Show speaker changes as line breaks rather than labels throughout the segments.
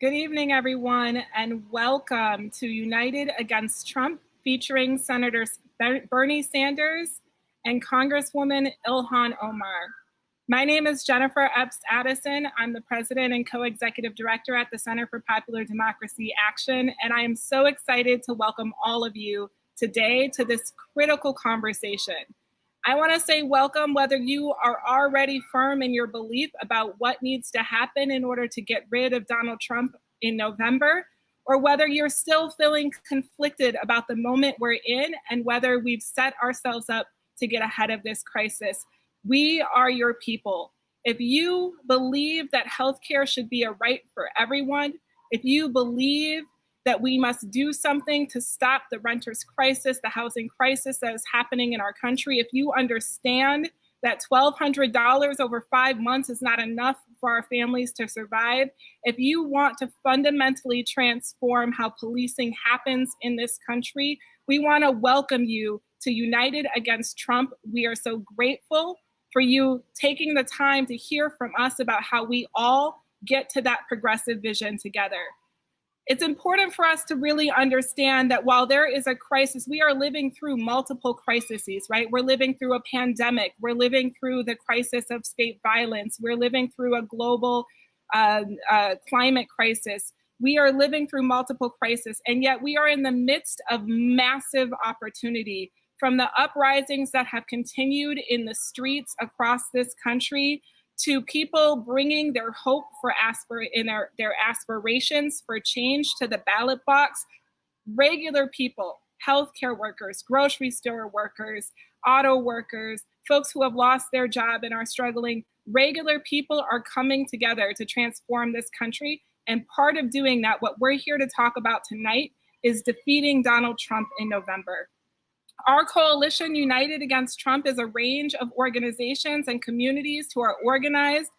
Good evening, everyone, and welcome to United Against Trump, featuring Senators Bernie Sanders and Congresswoman Ilhan Omar. My name is Jennifer Epps Addison. I'm the president and co-executive director at the Center for Popular Democracy Action, and I am so excited to welcome all of you today to this critical conversation. I want to say welcome whether you are already firm in your belief about what needs to happen in order to get rid of Donald Trump in November, or whether you're still feeling conflicted about the moment we're in and whether we've set ourselves up to get ahead of this crisis. We are your people. If you believe that healthcare should be a right for everyone, if you believe that we must do something to stop the renters crisis, the housing crisis that is happening in our country, if you understand that $1,200 over 5 months is not enough for our families to survive, if you want to fundamentally transform how policing happens in this country, we want to welcome you to United Against Trump. We are so grateful for you taking the time to hear from us about how we all get to that progressive vision together. It's important for us to really understand that while there is a crisis, we are living through multiple crises, right? We're living through a pandemic. We're living through the crisis of state violence. We're living through a global climate crisis. We are living through multiple crises, and yet we are in the midst of massive opportunity, from the uprisings that have continued in the streets across this country to people bringing their hope for their aspirations for change to the ballot box. Regular people, healthcare workers, grocery store workers, auto workers, folks who have lost their job and are struggling, regular people are coming together to transform this country. And part of doing that, what we're here to talk about tonight, is defeating Donald Trump in November. Our coalition, United Against Trump, is a range of organizations and communities who are organized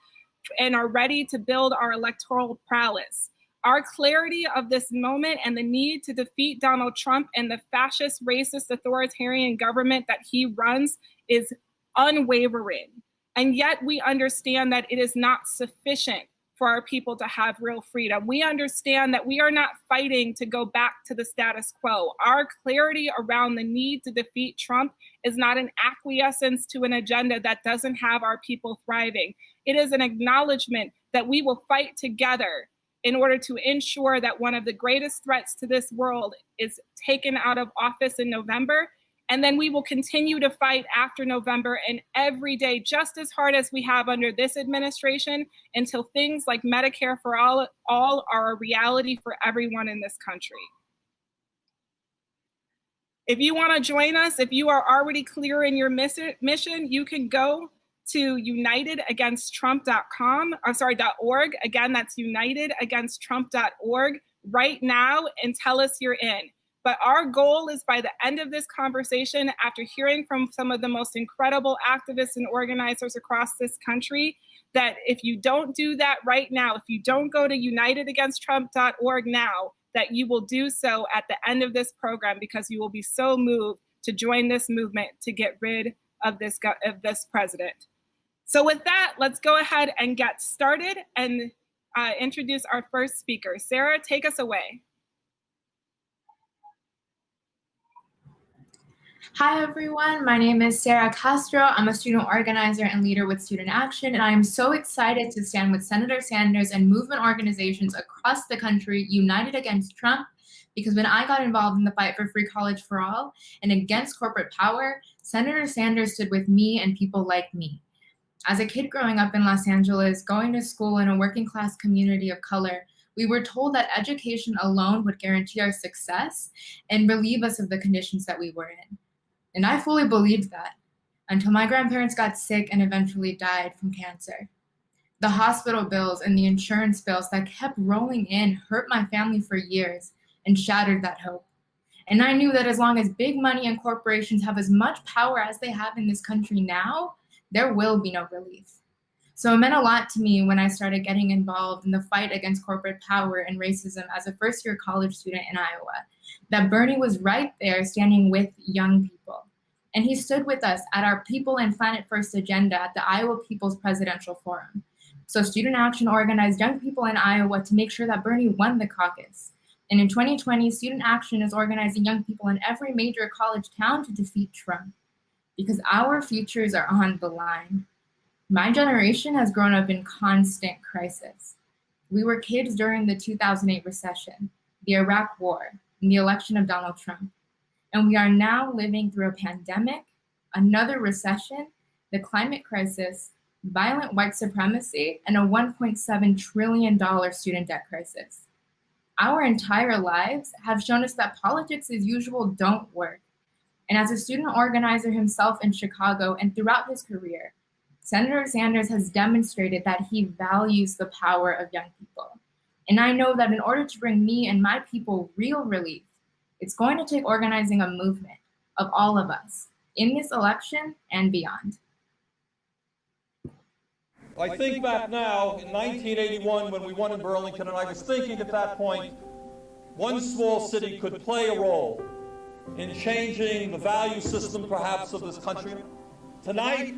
and are ready to build our electoral prowess. Our clarity of this moment and the need to defeat Donald Trump and the fascist, racist, authoritarian government that he runs is unwavering. And yet we understand that it is not sufficient for our people to have real freedom. We understand that we are not fighting to go back to the status quo. Our clarity around the need to defeat Trump is not an acquiescence to an agenda that doesn't have our people thriving. It is an acknowledgement that we will fight together in order to ensure that one of the greatest threats to this world is taken out of office in November. And then we will continue to fight after November and every day just as hard as we have under this administration until things like Medicare for all are a reality for everyone in this country. If you want to join us, if you are already clear in your mission, you can go to unitedagainsttrump.org. Again, that's unitedagainsttrump.org right now and tell us you're in. But our goal is, by the end of this conversation, after hearing from some of the most incredible activists and organizers across this country, that if you don't do that right now, if you don't go to unitedagainsttrump.org now, that you will do so at the end of this program, because you will be so moved to join this movement to get rid of this president. So with that, let's go ahead and get started and introduce our first speaker. Sarah, take us away.
Hi everyone, my name is Sarah Castro. I'm a student organizer and leader with Student Action, and I am so excited to stand with Senator Sanders and movement organizations across the country united against Trump, because when I got involved in the fight for free college for all and against corporate power, Senator Sanders stood with me and people like me. As a kid growing up in Los Angeles, going to school in a working class community of color, we were told that education alone would guarantee our success and relieve us of the conditions that we were in. And I fully believed that, until my grandparents got sick and eventually died from cancer. The hospital bills and the insurance bills that kept rolling in hurt my family for years and shattered that hope. And I knew that as long as big money and corporations have as much power as they have in this country now, there will be no relief. So it meant a lot to me when I started getting involved in the fight against corporate power and racism as a first-year college student in Iowa, that Bernie was right there standing with young people. And he stood with us at our People and Planet First agenda at the Iowa People's Presidential Forum. So Student Action organized young people in Iowa to make sure that Bernie won the caucus. And in 2020, Student Action is organizing young people in every major college town to defeat Trump, because our futures are on the line. My generation has grown up in constant crisis. We were kids during the 2008 recession, the Iraq War, and the election of Donald Trump. And we are now living through a pandemic, another recession, the climate crisis, violent white supremacy, and a $1.7 trillion student debt crisis. Our entire lives have shown us that politics as usual don't work. And as a student organizer himself in Chicago and throughout his career, Senator Sanders has demonstrated that he values the power of young people. And I know that in order to bring me and my people real relief, it's going to take organizing a movement of all of us in this election and beyond.
I think back now in 1981 when we won in Burlington, and I was thinking at that point, one small city could play a role in changing the value system perhaps of this country. Tonight,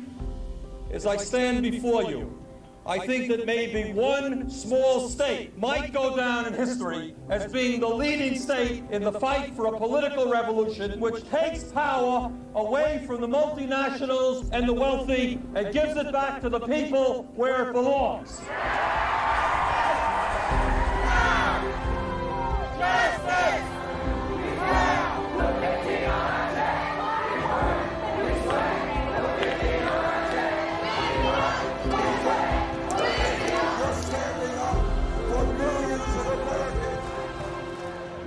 as I stand before you, I think that maybe one small state might go down in history as being the leading state in the fight for a political revolution which takes power away from the multinationals and the wealthy and gives it back to the people where it belongs. Justice!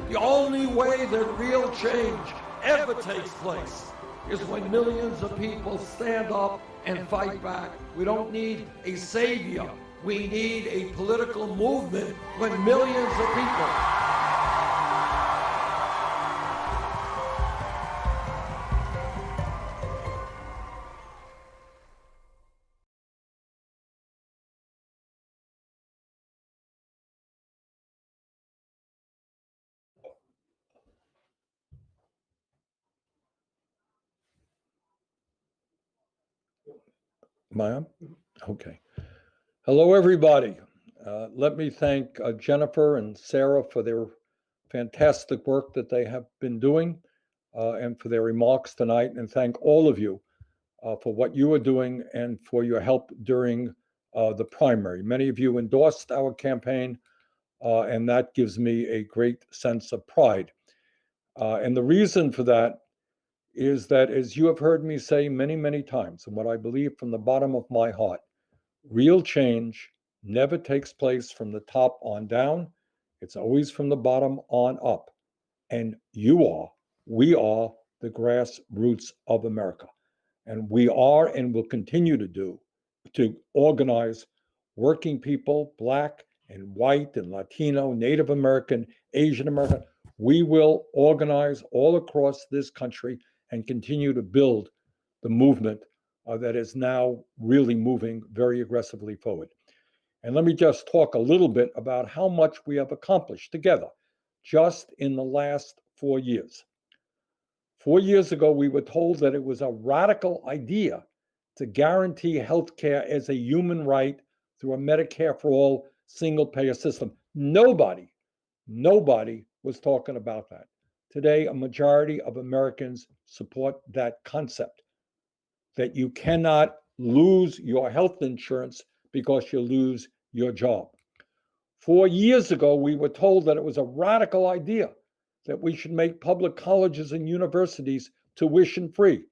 The only way that real change ever takes place is when millions of people stand up and fight back. We don't need a savior. We need a political movement when millions of people. Am I on? Okay. Hello, everybody. Let me thank Jennifer and Sarah for their fantastic work that they have been doing and for their remarks tonight, and thank all of you for what you are doing and for your help during the primary. Many of you endorsed our campaign, and that gives me a great sense of pride. And the reason for that is that, as you have heard me say many, many times, and what I believe from the bottom of my heart, real change never takes place from the top on down. It's always from the bottom on up. And we are the grassroots of America. And we are and will continue to organize working people, Black and white and Latino, Native American, Asian American. We will organize all across this country and continue to build the movement that is now really moving very aggressively forward. And let me just talk a little bit about how much we have accomplished together just in the last 4 years. 4 years ago, we were told that it was a radical idea to guarantee health care as a human right through a Medicare for all single-payer system. Nobody was talking about that. Today, a majority of Americans support that concept, that you cannot lose your health insurance because you lose your job. 4 years ago, we were told that it was a radical idea that we should make public colleges and universities tuition-free.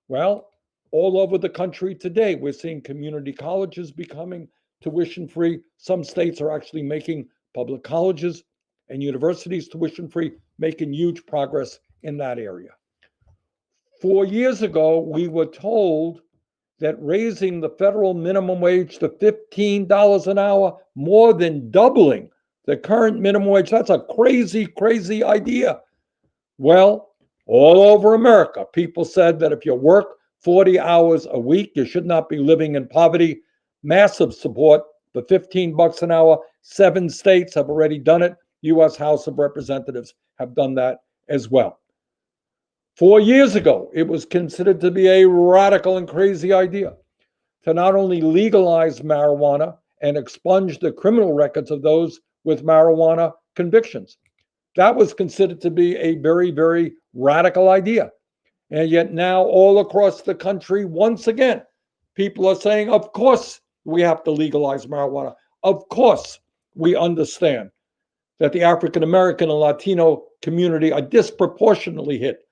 Well, all over the country today, we're seeing community colleges becoming tuition-free. Some states are actually making public colleges and universities tuition-free, making huge progress in that area. 4 years ago, we were told that raising the federal minimum wage to $15 an hour, more than doubling the current minimum wage, that's a crazy, crazy idea. Well, all over America, people said that if you work 40 hours a week, you should not be living in poverty. Massive support for $15 an hour. 7 states have already done it. U.S. House of Representatives have done that as well. 4 years ago, it was considered to be a radical and crazy idea to not only legalize marijuana and expunge the criminal records of those with marijuana convictions. That was considered to be a very, very radical idea. And yet now all across the country, once again, people are saying, of course we have to legalize marijuana. Of course we understand that the African American and Latino community are disproportionately hit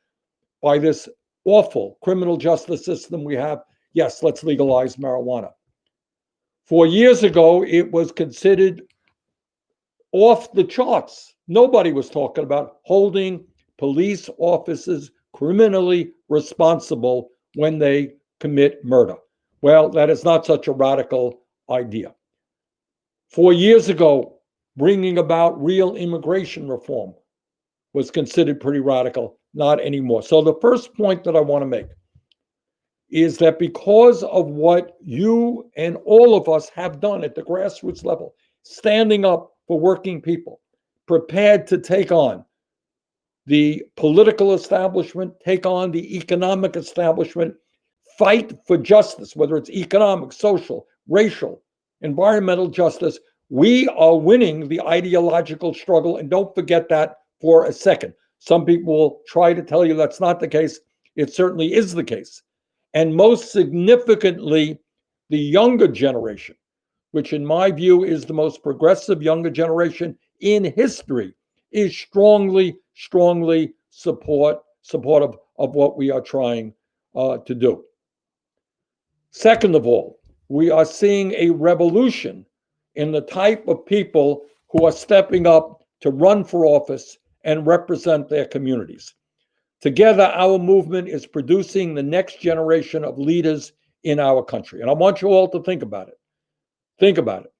by this awful criminal justice system we have. Yes, let's legalize marijuana. 4 years ago, it was considered off the charts. Nobody was talking about holding police officers criminally responsible when they commit murder. Well, that is not such a radical idea. 4 years ago, bringing about real immigration reform was considered pretty radical, not anymore. So the first point that I want to make is that because of what you and all of us have done at the grassroots level, standing up for working people, prepared to take on the political establishment, take on the economic establishment, fight for justice, whether it's economic, social, racial, environmental justice, we are winning the ideological struggle. And don't forget that for a second. Some people will try to tell you that's not the case. It certainly is the case. And most significantly, the younger generation, which in my view is the most progressive younger generation in history, is strongly supportive of what we are trying to do. Second of all, we are seeing a revolution in the type of people who are stepping up to run for office and represent their communities. Together, our movement is producing the next generation of leaders in our country. And I want you all to think about it. Think about it.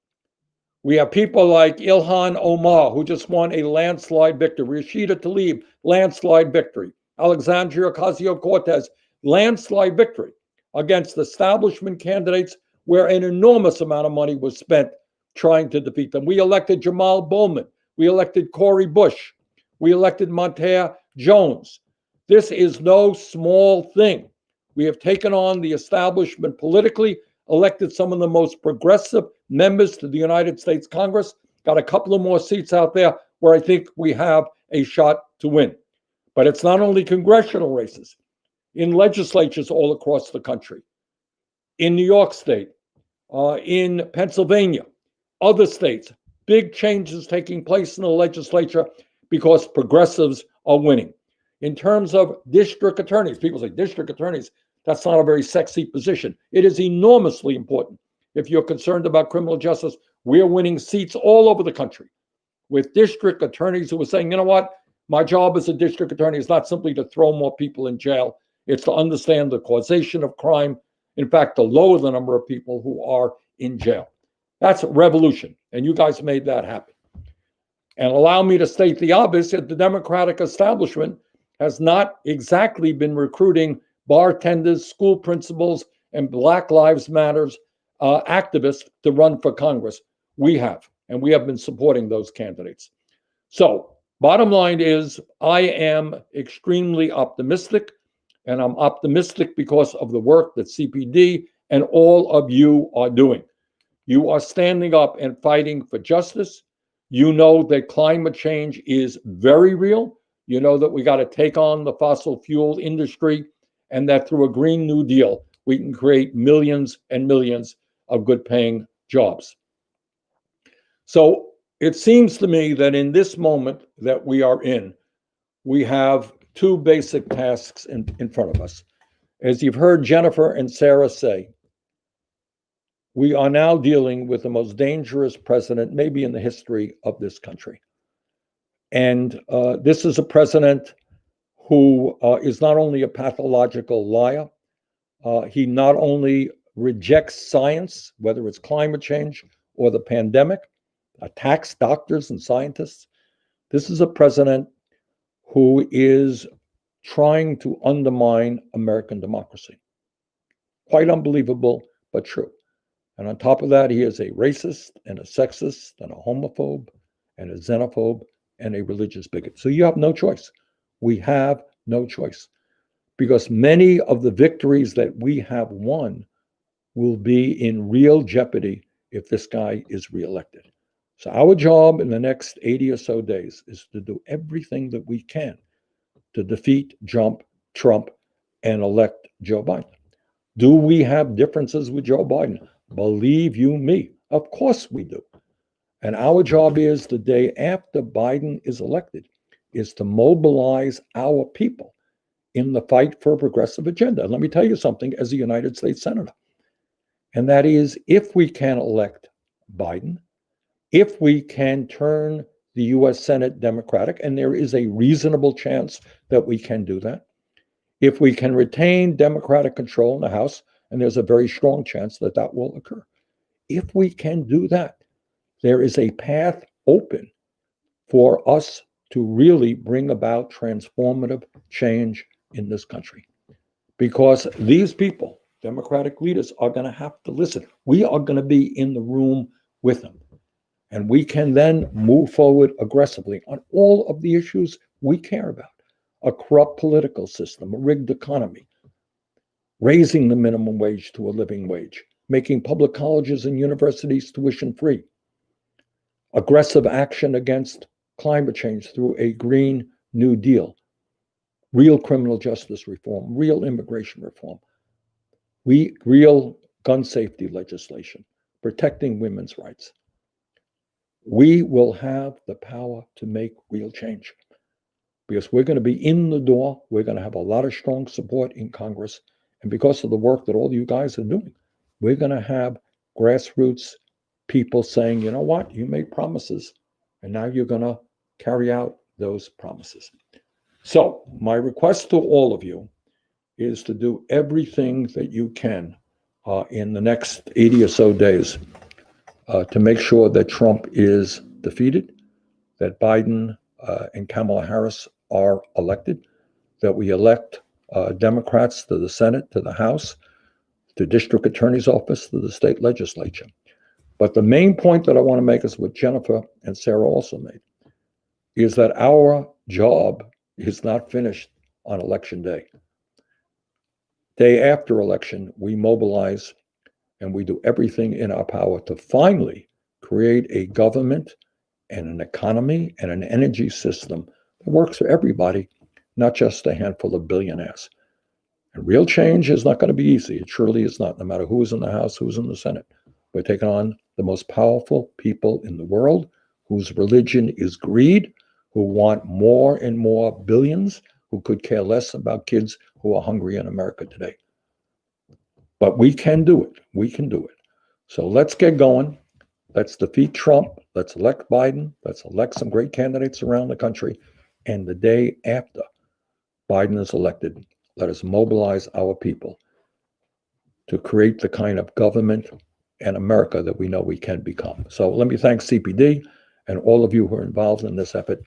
We have people like Ilhan Omar, who just won a landslide victory. Rashida Tlaib, landslide victory. Alexandria Ocasio-Cortez, landslide victory against establishment candidates where an enormous amount of money was spent trying to defeat them. We elected Jamal Bowman. We elected Cori Bush. We elected Montea Jones. This is no small thing. We have taken on the establishment politically, elected some of the most progressive members to the United States Congress, got a couple of more seats out there where I think we have a shot to win. But it's not only congressional races, in legislatures all across the country, in New York State, in Pennsylvania, other states, big changes taking place in the legislature because progressives are winning. In terms of district attorneys, people say district attorneys, that's not a very sexy position. It is enormously important. If you're concerned about criminal justice, we're winning seats all over the country with district attorneys who are saying, you know what, my job as a district attorney is not simply to throw more people in jail. It's to understand the causation of crime. In fact, to lower the number of people who are in jail. That's a revolution. And you guys made that happen. And allow me to state the obvious, that the Democratic establishment has not exactly been recruiting bartenders, school principals, and Black Lives Matters activists to run for Congress. We have, and we have been supporting those candidates. So, bottom line is, I am extremely optimistic, and I'm optimistic because of the work that CPD and all of you are doing. You are standing up and fighting for justice. You know that climate change is very real. You know that we got to take on the fossil fuel industry, and that through a Green New Deal, we can create millions and millions of good paying jobs. So it seems to me that in this moment that we are in, we have two basic tasks in front of us. As you've heard Jennifer and Sarah say, we are now dealing with the most dangerous president maybe in the history of this country. And this is a president who is not only a pathological liar, he not only rejects science, whether it's climate change or the pandemic, attacks doctors and scientists. This is a president who is trying to undermine American democracy. Quite unbelievable, but true. And on top of that, he is a racist and a sexist and a homophobe and a xenophobe and a religious bigot. So you have no choice. We have no choice, because many of the victories that we have won will be in real jeopardy if this guy is reelected. So our job in the next 80 or so days is to do everything that we can to defeat Trump and elect Joe Biden. Do we have differences with Joe Biden? Believe you me, of course we do. And our job is, the day after Biden is elected, is to mobilize our people in the fight for a progressive agenda. And let me tell you something as a United States Senator. And that is, if we can elect Biden, if we can turn the US Senate Democratic, and there is a reasonable chance that we can do that, if we can retain Democratic control in the House, and there's a very strong chance that that will occur. If we can do that, there is a path open for us to really bring about transformative change in this country. Because these people, Democratic leaders, are going to have to listen. We are going to be in the room with them. And we can then move forward aggressively on all of the issues we care about. A corrupt political system, a rigged economy, raising the minimum wage to a living wage, making public colleges and universities tuition free, aggressive action against climate change through a Green New Deal, real criminal justice reform, real immigration reform, real gun safety legislation, protecting women's rights. We will have the power to make real change because we're going to be in the door. We're going to have a lot of strong support in Congress. And because of the work that all you guys are doing, we're going to have grassroots people saying, you know what, you made promises, and now you're going to carry out those promises. So my request to all of you is to do everything that you can in the next 80 or so days to make sure that Trump is defeated, that Biden and Kamala Harris are elected, that we elect Democrats to the Senate, to the House, to district attorney's office, to the state legislature. But the main point that I want to make is what Jennifer and Sarah also made, is that our job is not finished on election day. Day after election, we mobilize and we do everything in our power to finally create a government and an economy and an energy system that works for everybody, not just a handful of billionaires. And real change is not going to be easy. It surely is not, no matter who's in the House, who's in the Senate. We're taking on the most powerful people in the world, whose religion is greed, who want more and more billions, who could care less about kids who are hungry in America today. But we can do it. We can do it. So let's get going. Let's defeat Trump. Let's elect Biden. Let's elect some great candidates around the country. And the day after Biden is elected, let us mobilize our people to create the kind of government and America that we know we can become. So let me thank CPD and all of you who are involved in this effort.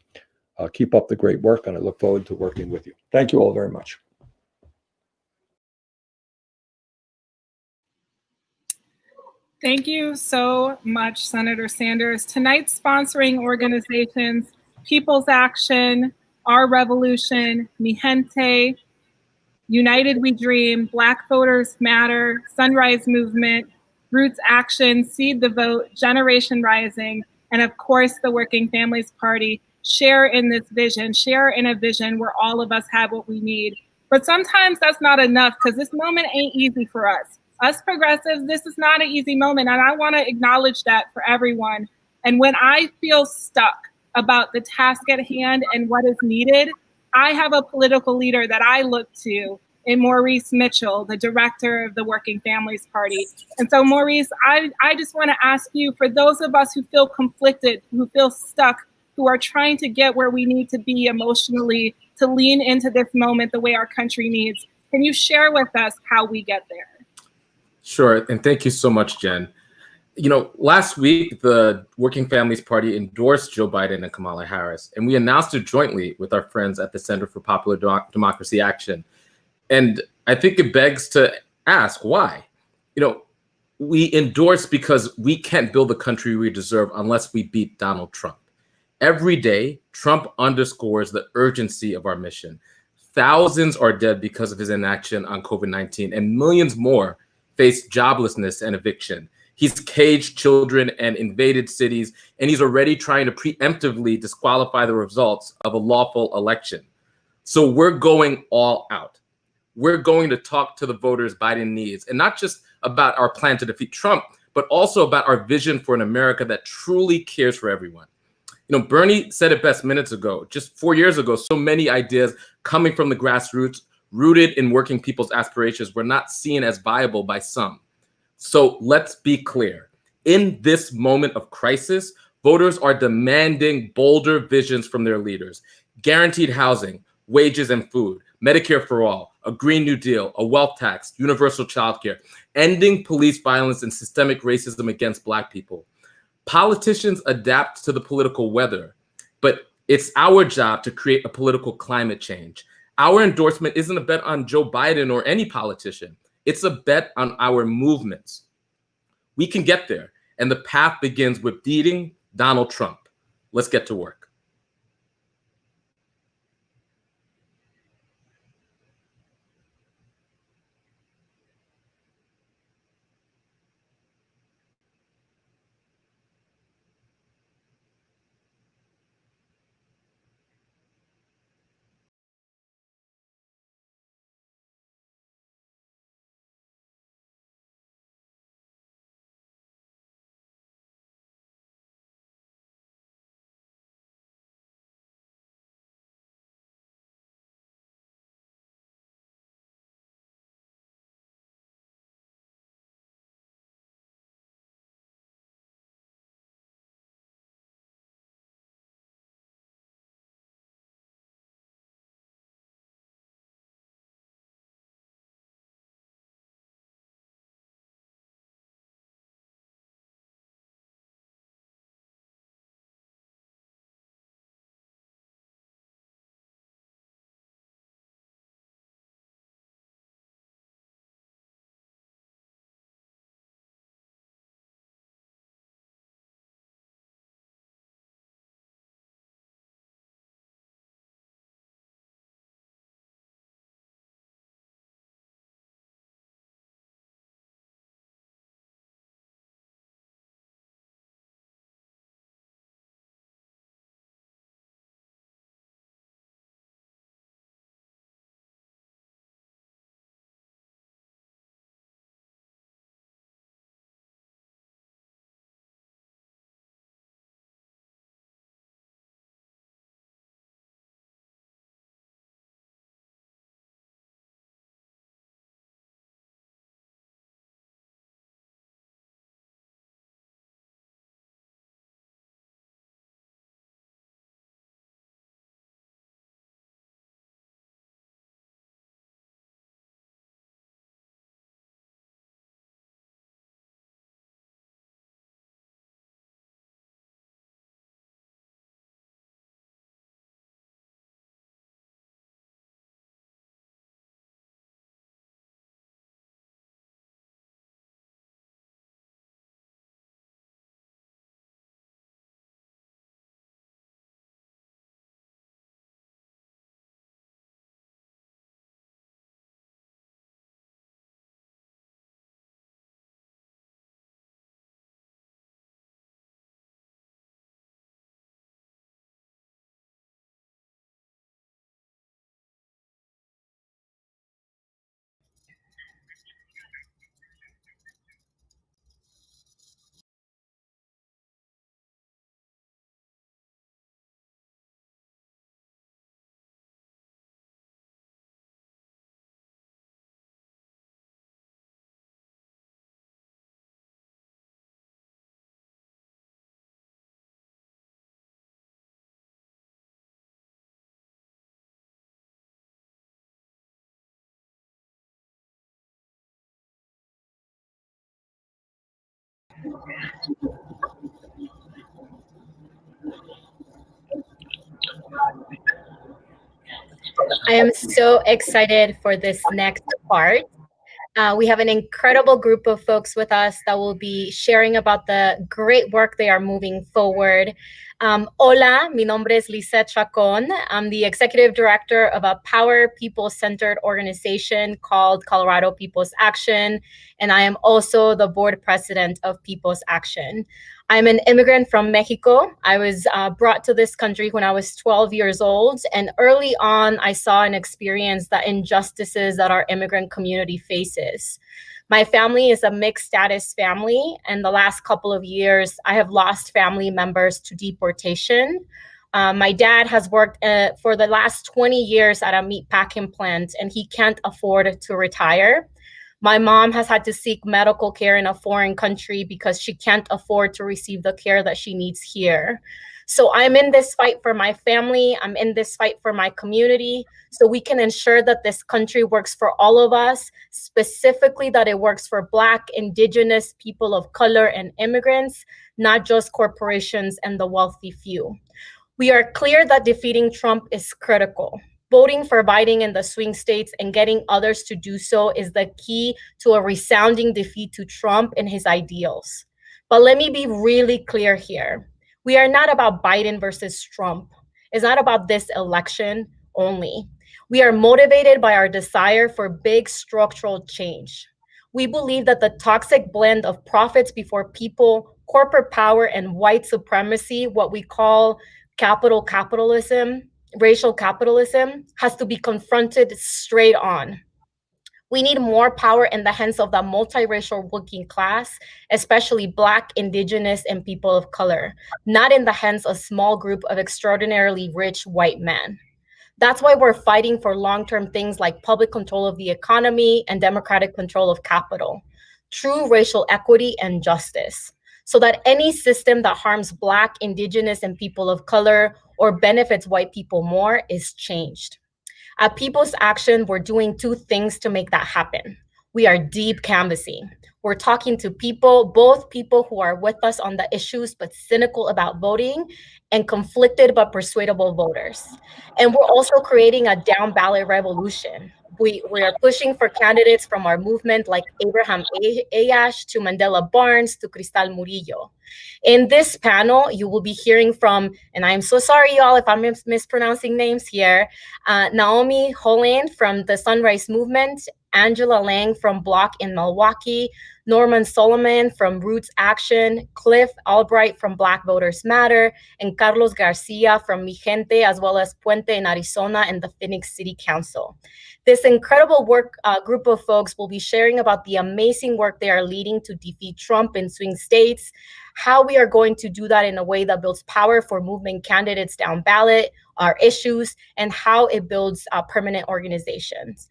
Keep up the great work, and I look forward to working with you. Thank you all very much.
Thank you so much, Senator Sanders. Tonight's sponsoring organizations, People's Action, Our Revolution, Mijente, United We Dream, Black Voters Matter, Sunrise Movement, RootsAction, Seed the Vote, Generation Rising, and of course, the Working Families Party share in this vision, share in a vision where all of us have what we need. But sometimes that's not enough because this moment ain't easy for us. Us progressives, this is not an easy moment. And I want to acknowledge that for everyone. And when I feel stuck about the task at hand and what is needed, I have a political leader that I look to in Maurice Mitchell, the director of the Working Families Party. And so Maurice, I just want to ask you, for those of us who feel conflicted, who feel stuck, who are trying to get where we need to be emotionally to lean into this moment the way our country needs, can you share with us how we get there?
Sure, and thank you so much, Jen. You know, last week, the Working Families Party endorsed Joe Biden and Kamala Harris, and we announced it jointly with our friends at the Center for Popular Democracy Action. And I think it begs to ask why. You know, we endorse because we can't build the country we deserve unless we beat Donald Trump. Every day, Trump underscores the urgency of our mission. Thousands are dead because of his inaction on COVID-19, and millions more face joblessness and eviction. He's caged children and invaded cities, and he's already trying to preemptively disqualify the results of a lawful election. So we're going all out. We're going to talk to the voters Biden needs, and not just about our plan to defeat Trump, but also about our vision for an America that truly cares for everyone. You know, Bernie said it best minutes ago, just 4 years ago, so many ideas coming from the grassroots, rooted in working people's aspirations, were not seen as viable by some. So let's be clear. In this moment of crisis, voters are demanding bolder visions from their leaders. Guaranteed housing, wages and food, Medicare for all, a Green New Deal, a wealth tax, universal childcare, ending police violence and systemic racism against Black people. Politicians adapt to the political weather, but it's our job to create a political climate change. Our endorsement isn't a bet on Joe Biden or any politician. It's a bet on our movements. We can get there, and the path begins with beating Donald Trump. Let's get to work.
I am so excited for this next part. We have an incredible group of folks with us that will be sharing about the great work they are moving forward. Hola, mi nombre es Lisette Chacon. I'm the executive director of a power people-centered organization called Colorado People's Action, and I am also the board president of People's Action. I'm an immigrant from Mexico. I was brought to this country when I was 12 years old, and early on, I saw and experienced the injustices that our immigrant community faces. My family is a mixed status family, and the last couple of years, I have lost family members to deportation. My dad has worked for the last 20 years at a meatpacking plant, and he can't afford to retire. My mom has had to seek medical care in a foreign country because she can't afford to receive the care that she needs here. So I'm in this fight for my family. I'm in this fight for my community, so we can ensure that this country works for all of us, specifically that it works for Black, Indigenous, people of color, and immigrants, not just corporations and the wealthy few. We are clear that defeating Trump is critical. Voting for Biden in the swing states and getting others to do so is the key to a resounding defeat to Trump and his ideals. But let me be really clear here. We are not about Biden versus Trump. It's not about this election only. We are motivated by our desire for big structural change. We believe that the toxic blend of profits before people, corporate power, and white supremacy, what we call capitalism, racial capitalism, has to be confronted straight on. We need more power in the hands of the multiracial working class, especially Black, Indigenous, and people of color, not in the hands of a small group of extraordinarily rich white men. That's why we're fighting for long-term things like public control of the economy and democratic control of capital, true racial equity and justice, so that any system that harms Black, Indigenous, and people of color or benefits white people more is changed. At People's Action, we're doing two things to make that happen. We are deep canvassing. We're talking to people, both people who are with us on the issues but cynical about voting, and conflicted but persuadable voters. And we're also creating a down ballot revolution. We are pushing for candidates from our movement like Abraham Ayash to Mandela Barnes to Cristal Murillo. In this panel, you will be hearing from, and I'm so sorry, y'all, if I'm mispronouncing names here, Naomi Holland from the Sunrise Movement, Angela Lang from Block in Milwaukee, Norman Solomon from RootsAction, Cliff Albright from Black Voters Matter, and Carlos Garcia from Mijente, as well as Puente in Arizona and the Phoenix City Council. This incredible group of folks will be sharing about the amazing work they are leading to defeat Trump in swing states, how we are going to do that in a way that builds power for movement candidates down ballot, our issues, and how it builds permanent organizations.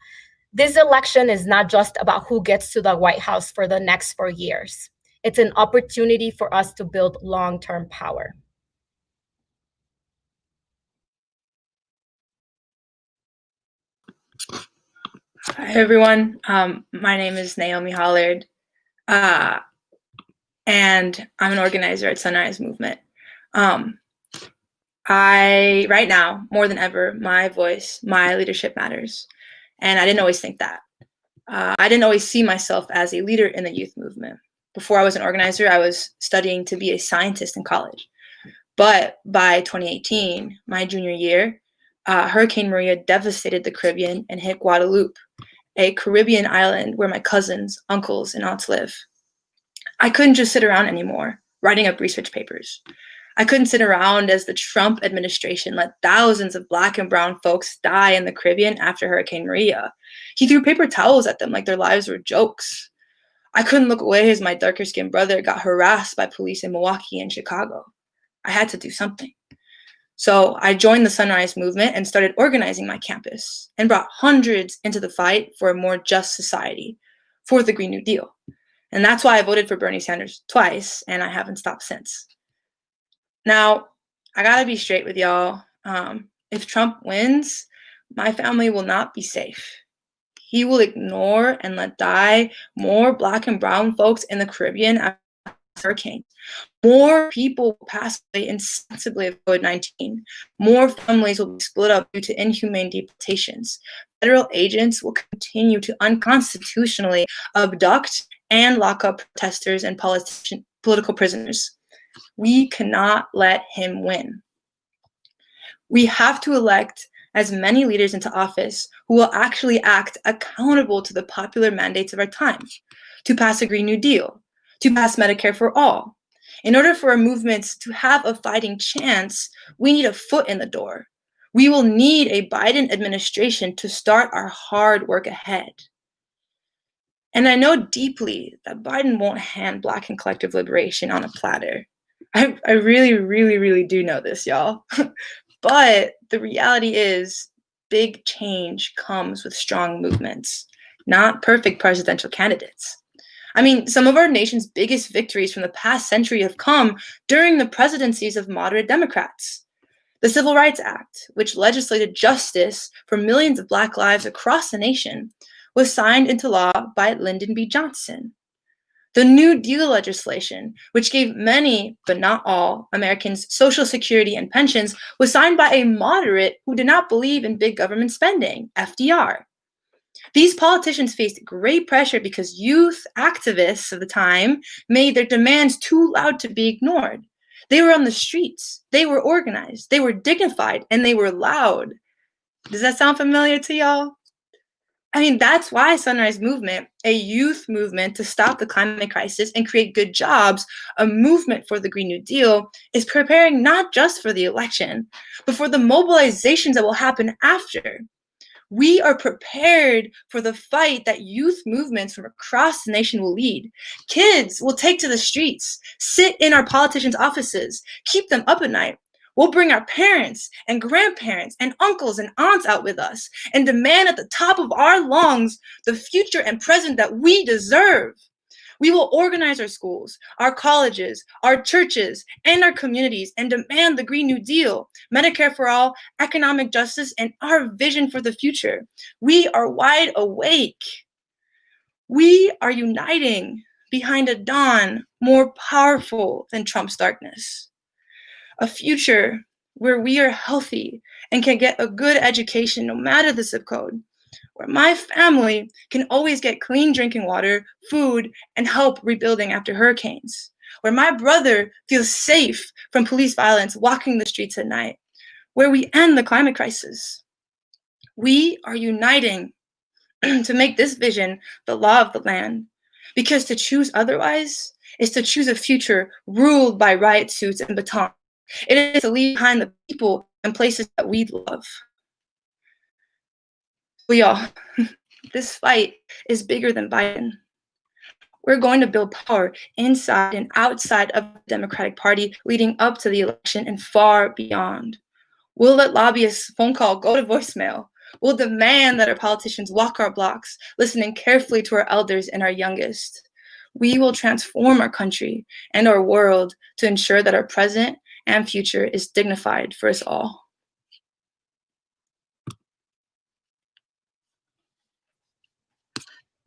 This election is not just about who gets to the White House for the next 4 years. It's an opportunity for us to build long-term power.
Hi, everyone. My name is Naomi Hollard, and I'm an organizer at Sunrise Movement. Right now, more than ever, my voice, my leadership matters. And I didn't always think that. I didn't always see myself as a leader in the youth movement. Before I was an organizer, I was studying to be a scientist in college. But by 2018, my junior year, Hurricane Maria devastated the Caribbean and hit Guadeloupe, a Caribbean island where my cousins, uncles, and aunts live. I couldn't just sit around anymore, writing up research papers. I couldn't sit around as the Trump administration let thousands of Black and brown folks die in the Caribbean after Hurricane Maria. He threw paper towels at them like their lives were jokes. I couldn't look away as my darker-skinned brother got harassed by police in Milwaukee and Chicago. I had to do something. So I joined the Sunrise Movement and started organizing my campus and brought hundreds into the fight for a more just society, for the Green New Deal. And that's why I voted for Bernie Sanders twice, and I haven't stopped since. Now, I gotta be straight with y'all. If Trump wins, my family will not be safe. He will ignore and let die more Black and brown folks in the Caribbean after hurricane. More people will pass away insensibly of COVID-19. More families will be split up due to inhumane deportations. federal agents will continue to unconstitutionally abduct and lock up protesters and political prisoners. We cannot let him win. We have to elect as many leaders into office who will actually act accountable to the popular mandates of our time, to pass a Green New Deal, to pass Medicare for all. In order for our movements to have a fighting chance, we need a foot in the door. We will need a Biden administration to start our hard work ahead. And I know deeply that Biden won't hand Black and collective liberation on a platter. I really, really, really do know this, y'all. But the reality is, big change comes with strong movements, not perfect presidential candidates. I mean, some of our nation's biggest victories from the past century have come during the presidencies of moderate Democrats. The Civil Rights Act, which legislated justice for millions of Black lives across the nation, was signed into law by Lyndon B. Johnson. The New Deal legislation, which gave many, but not all, Americans Social Security and pensions, was signed by a moderate who did not believe in big government spending, FDR. These politicians faced great pressure because youth activists of the time made their demands too loud to be ignored. They were on the streets, they were organized, they were dignified, and they were loud. Does that sound familiar to y'all? I mean, that's why Sunrise Movement, a youth movement to stop the climate crisis and create good jobs, a movement for the Green New Deal, is preparing not just for the election, but for the mobilizations that will happen after. We are prepared for the fight that youth movements from across the nation will lead. Kids will take to the streets, sit in our politicians' offices, keep them up at night. We'll bring our parents and grandparents and uncles and aunts out with us and demand at the top of our lungs the future and present that we deserve. We will organize our schools, our colleges, our churches, and our communities and demand the Green New Deal, Medicare for all, economic justice, and our vision for the future. We are wide awake. We are uniting behind a dawn more powerful than Trump's darkness. A future where we are healthy and can get a good education no matter the zip code, where my family can always get clean drinking water, food, and help rebuilding after hurricanes, where my brother feels safe from police violence walking the streets at night, where we end the climate crisis. We are uniting to make this vision the law of the land, because to choose otherwise is to choose a future ruled by riot suits and baton. It is to leave behind the people and places that we love. So y'all, this fight is bigger than Biden. We're going to build power inside and outside of the Democratic Party leading up to the election and far beyond. We'll let lobbyists' phone call go to voicemail. We'll demand that our politicians walk our blocks, listening carefully to our elders and our youngest. We will transform our country and our world to ensure that our present and future is dignified for us all.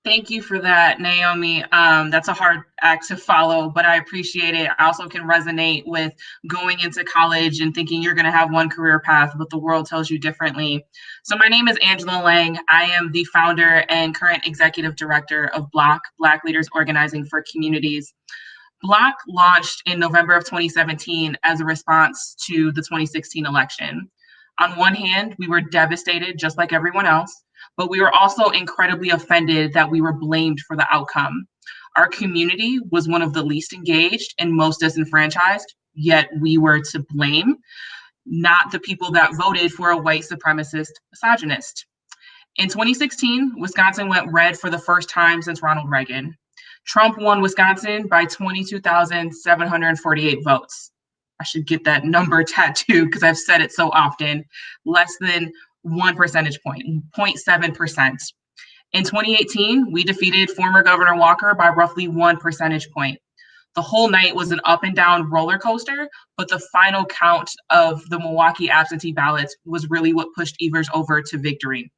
Thank you for that, Naomi. That's a hard act to follow, but I appreciate it. I also can resonate with going into college and thinking you're going to have one career path, but the world tells you differently. So my name is Angela Lang. I am the founder and current executive director of Black Leaders Organizing for Communities. Black launched in November of 2017 as a response to the 2016 election. On one hand, we were devastated, just like everyone else, but we were also incredibly offended that we were blamed for the outcome. Our community was one of the least engaged and most disenfranchised, yet we were to blame, not the people that voted for a white supremacist misogynist. In 2016, Wisconsin went red for the first time since Ronald Reagan. Trump won Wisconsin by 22,748 votes. I should get that number tattooed because I've said it so often. Less than 1 percentage point, 0.7%. In 2018, we defeated former Governor Walker by roughly 1 percentage point. The whole night was an up and down roller coaster, but the final count of the Milwaukee absentee ballots was really what pushed Evers over to victory.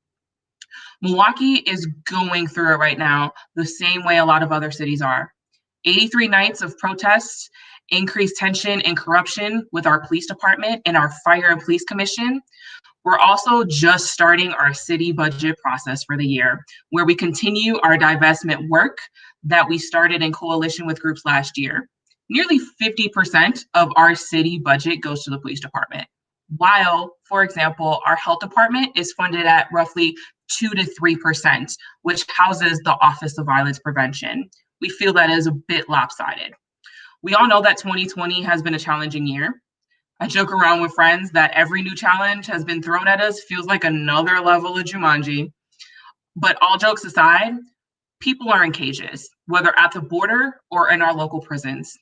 Milwaukee is going through it right now, the same way a lot of other cities are. 83 nights of protests, increased tension and corruption with our police department and our fire and police commission. We're also just starting our city budget process for the year, where we continue our divestment work that we started in coalition with groups last year. Nearly 50% of our city budget goes to the police department, while, for example, our health department is funded at roughly 2 to 3%, which houses the Office of Violence Prevention. We feel that is a bit lopsided. We all know that 2020 has been a challenging year. I joke around with friends that every new challenge has been thrown at us feels like another level of Jumanji. But all jokes aside, people are in cages, whether at the border or in our local prisons.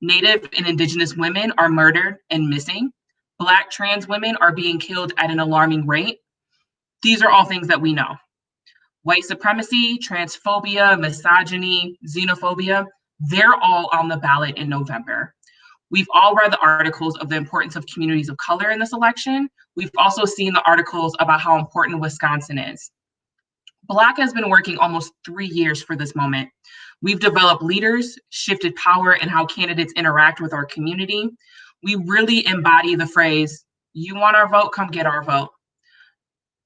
Native and Indigenous women are murdered and missing. Black trans women are being killed at an alarming rate. These are all things that we know. White supremacy, transphobia, misogyny, xenophobia, they're all on the ballot in November. We've all read the articles of the importance of communities of color in this election. We've also seen the articles about how important Wisconsin is. Black has been working almost 3 years for this moment. We've developed leaders, shifted power in how candidates interact with our community. We really embody the phrase, you want our vote, come get our vote.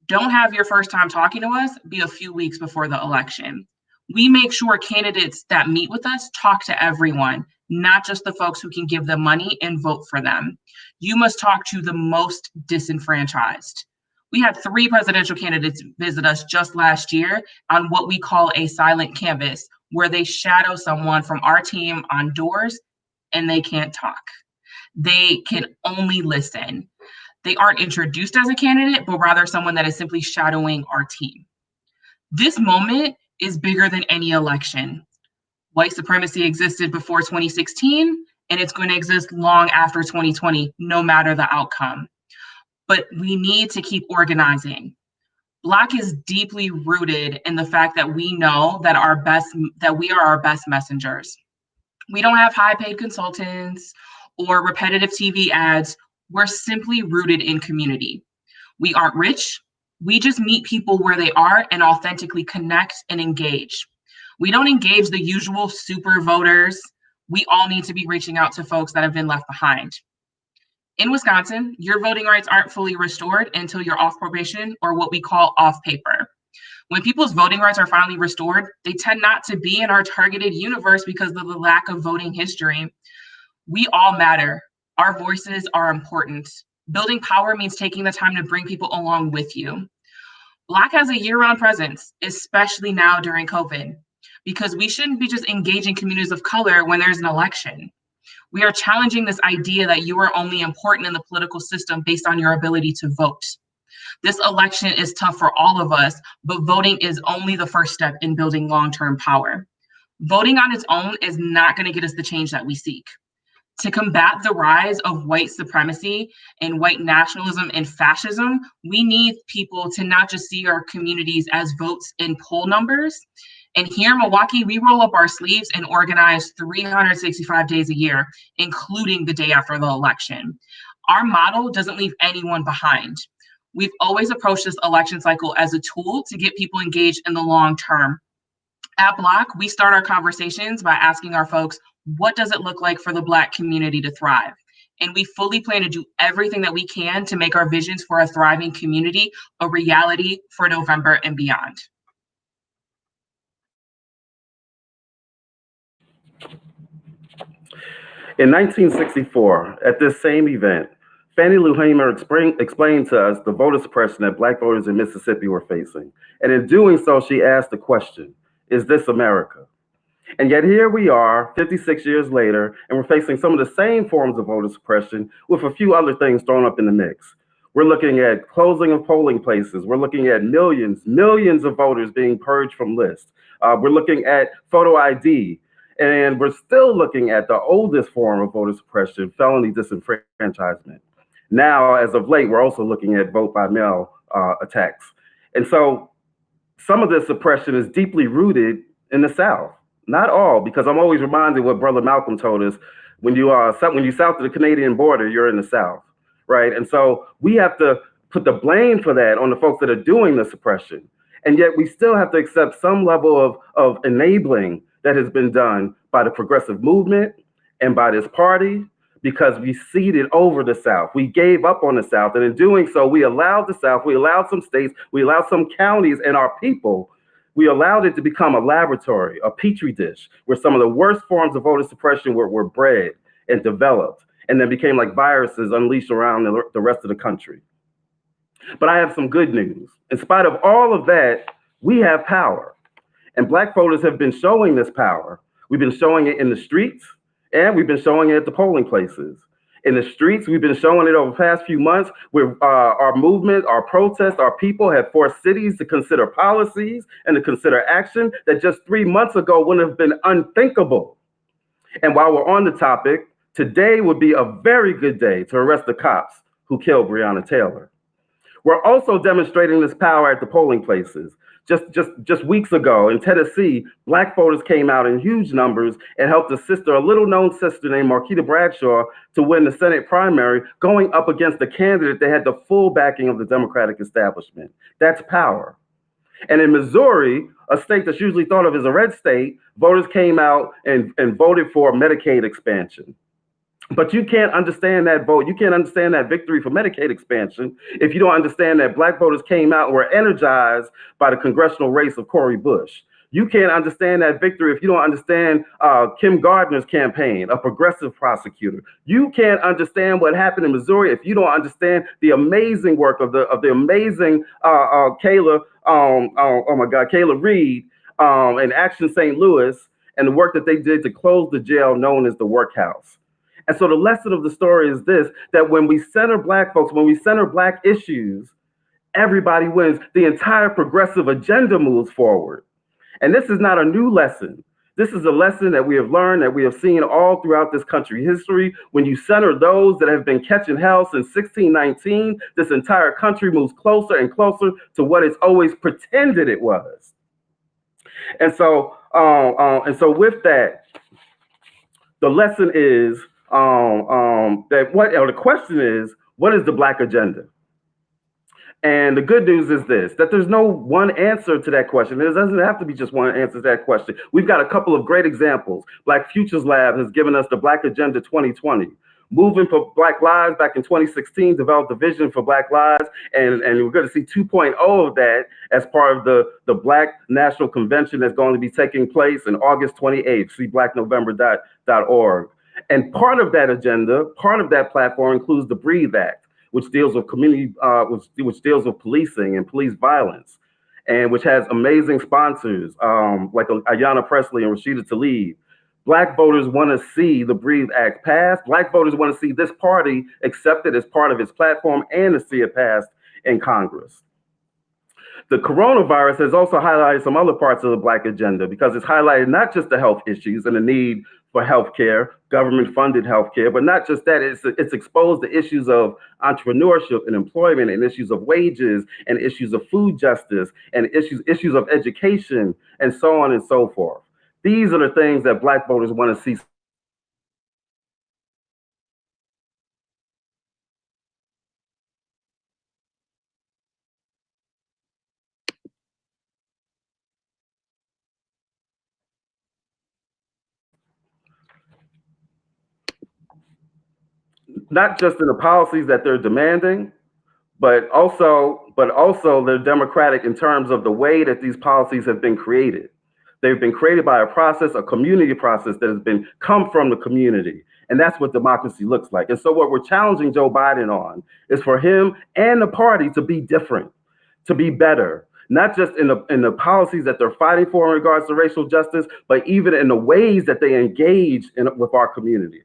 Don't have your first time talking to us be a few weeks before the election. We make sure candidates that meet with us talk to everyone, not just the folks who can give them money and vote for them. You must talk to the most disenfranchised. We had 3 presidential candidates visit us just last year on what we call a silent canvas, where they shadow someone from our team on doors and they can't talk. They can only listen. They aren't introduced as a candidate, but rather someone that is simply shadowing our team. This moment is bigger than any election. White supremacy existed before 2016, and it's going to exist long after 2020, no matter the outcome. But we need to keep organizing. Black is deeply rooted in the fact that we know that we are our best messengers. We don't have high-paid consultants or repetitive TV ads. We're simply rooted in community. We aren't rich. We just meet people where they are and authentically connect and engage. We don't engage the usual super voters. We all need to be reaching out to folks that have been left behind. In Wisconsin, your voting rights aren't fully restored until you're off probation, or what we call off paper. When people's voting rights are finally restored, they tend not to be in our targeted universe because of the lack of voting history. We all matter. Our voices are important. Building power means taking the time to bring people along with you. Black has a year-round presence, especially now during COVID, because we shouldn't be just engaging communities of color when there's an election. We are challenging this idea that you are only important in the political system based on your ability to vote. This election is tough for all of us, but voting is only the first step in building long-term power. Voting on its own is not going to get us the change that we seek. To combat the rise of white supremacy and white nationalism and fascism, we need people to not just see our communities as votes and poll numbers. And here in Milwaukee, we roll up our sleeves and organize 365 days a year, including the day after the election. Our model doesn't leave anyone behind. We've always approached this election cycle as a tool to get people engaged in the long term. At Block, we start our conversations by asking our folks, what does it look like for the Black community to thrive? And we fully plan to do everything that we can to make our visions for a thriving community a reality for November and beyond.
In 1964, at this same event, Fannie Lou Hamer explained to us the voter suppression that Black voters in Mississippi were facing. And in doing so, she asked the question, is this America? And yet here we are, 56 years later, and we're facing some of the same forms of voter suppression with a few other things thrown up in the mix. We're looking at closing of polling places. We're looking at millions of voters being purged from lists. We're looking at photo ID. And we're still looking at the oldest form of voter suppression, felony disenfranchisement. Now, as of late, we're also looking at vote by mail attacks. And so some of this suppression is deeply rooted in the South. Not all, because I'm always reminded what Brother Malcolm told us, when you south of the Canadian border, you're in the South, right? And so we have to put the blame for that on the folks that are doing the suppression. And yet we still have to accept some level of enabling that has been done by the progressive movement and by this party, because we ceded over the South. We gave up on the South. And in doing so, we allowed the South, we allowed some states, we allowed some counties and our people, we allowed it to become a laboratory, a petri dish, where some of the worst forms of voter suppression were bred and developed, and then became like viruses unleashed around the rest of the country. But I have some good news. In spite of all of that, we have power. And Black voters have been showing this power. We've been showing it in the streets, and we've been showing it at the polling places. In the streets, we've been showing it over the past few months where our movement, our protests, our people have forced cities to consider policies and to consider action that just 3 months ago wouldn't have been unthinkable. And while we're on the topic, today would be a very good day to arrest the cops who killed Breonna Taylor. We're also demonstrating this power at the polling places. Just weeks ago in Tennessee, Black voters came out in huge numbers and helped assist a little-known sister named Marquita Bradshaw to win the Senate primary, going up against a candidate that had the full backing of the Democratic establishment. That's power. And in Missouri, a state that's usually thought of as a red state, voters came out and voted for Medicaid expansion. But you can't understand that vote. You can't understand that victory for Medicaid expansion if you don't understand that Black voters came out and were energized by the congressional race of Cori Bush. You can't understand that victory if you don't understand Kim Gardner's campaign, a progressive prosecutor. You can't understand what happened in Missouri if you don't understand the amazing work of the amazing Kayla Reed and Action St. Louis, and the work that they did to close the jail known as the Workhouse. And so the lesson of the story is this, that when we center Black folks, when we center Black issues, everybody wins. The entire progressive agenda moves forward. And this is not a new lesson. This is a lesson that we have learned, that we have seen all throughout this country history. When you center those that have been catching hell since 1619, this entire country moves closer and closer to what it's always pretended it was. And so with that, the lesson is, the question is, what is the Black agenda? And the good news is this, that there's no one answer to that question. There doesn't have to be just one answer to that question. We've got a couple of great examples. Black Futures Lab has given us the Black Agenda 2020. Movement for Black Lives back in 2016 developed a vision for Black Lives, and we're going to see 2.0 of that as part of the Black National Convention that's going to be taking place in August 28th. See blacknovember.org. And part of that agenda, part of that platform includes the Breathe Act, which deals with community, which deals with policing and police violence, and which has amazing sponsors like Ayanna Pressley and Rashida Tlaib. Black voters want to see the Breathe Act passed. Black voters want to see this party accepted as part of its platform and to see it passed in Congress. The coronavirus has also highlighted some other parts of the Black agenda, because it's highlighted not just the health issues and the need for healthcare, government-funded healthcare, but not just that, it's exposed the issues of entrepreneurship and employment, and issues of wages, and issues of food justice, and issues of education, and so on and so forth. These are the things that Black voters want to see. Not just in the policies that they're demanding, but also they're democratic in terms of the way that these policies have been created. They've been created by a process, a community process that has come from the community. And that's what democracy looks like. And so what we're challenging Joe Biden on is for him and the party to be different, to be better, not just in the policies that they're fighting for in regards to racial justice, but even in the ways that they engage with our community.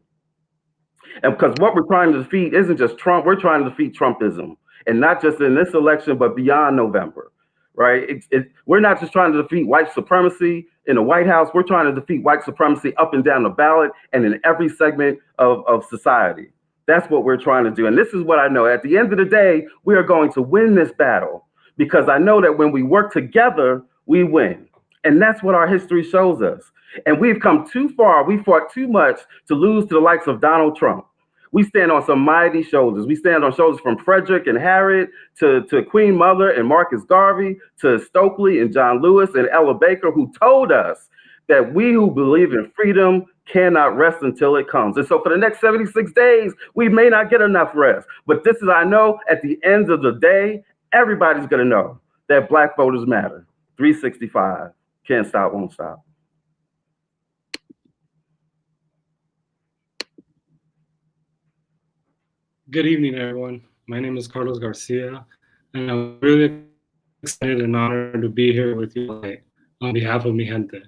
And because what we're trying to defeat isn't just Trump, we're trying to defeat Trumpism, and not just in this election, but beyond November, right? We're not just trying to defeat white supremacy in the White House, we're trying to defeat white supremacy up and down the ballot and in every segment of society. That's what we're trying to do. And this is what I know. At the end of the day, we are going to win this battle, because I know that when we work together, we win. And that's what our history shows us. And we've come too far. We fought too much to lose to the likes of Donald Trump. We stand on some mighty shoulders. We stand on shoulders from Frederick and Harriet to Queen Mother and Marcus Garvey to Stokely and John Lewis and Ella Baker, who told us that we who believe in freedom cannot rest until it comes. And so for the next 76 days, we may not get enough rest. But this is, I know, at the end of the day, everybody's going to know that Black voters matter. 365. Can't stop, won't stop.
Good evening, everyone. My name is Carlos Garcia, and I'm really excited and honored to be here with you tonight on behalf of Mijente.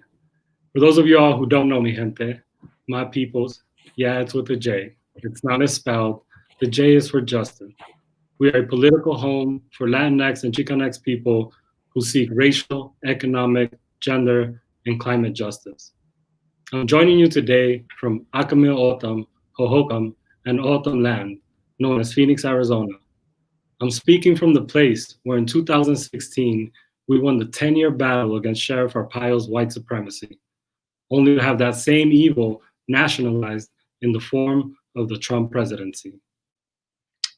For those of you all who don't know Mijente, my peoples, yeah, it's with a J. It's not misspelled. The J is for justice. We are a political home for Latinx and Chicanx people who seek racial, economic, gender, and climate justice. I'm joining you today from Acamil Otam, Hohokam, and Otam land, known as Phoenix, Arizona. I'm speaking from the place where in 2016, we won the 10-year battle against Sheriff Arpaio's white supremacy, only to have that same evil nationalized in the form of the Trump presidency.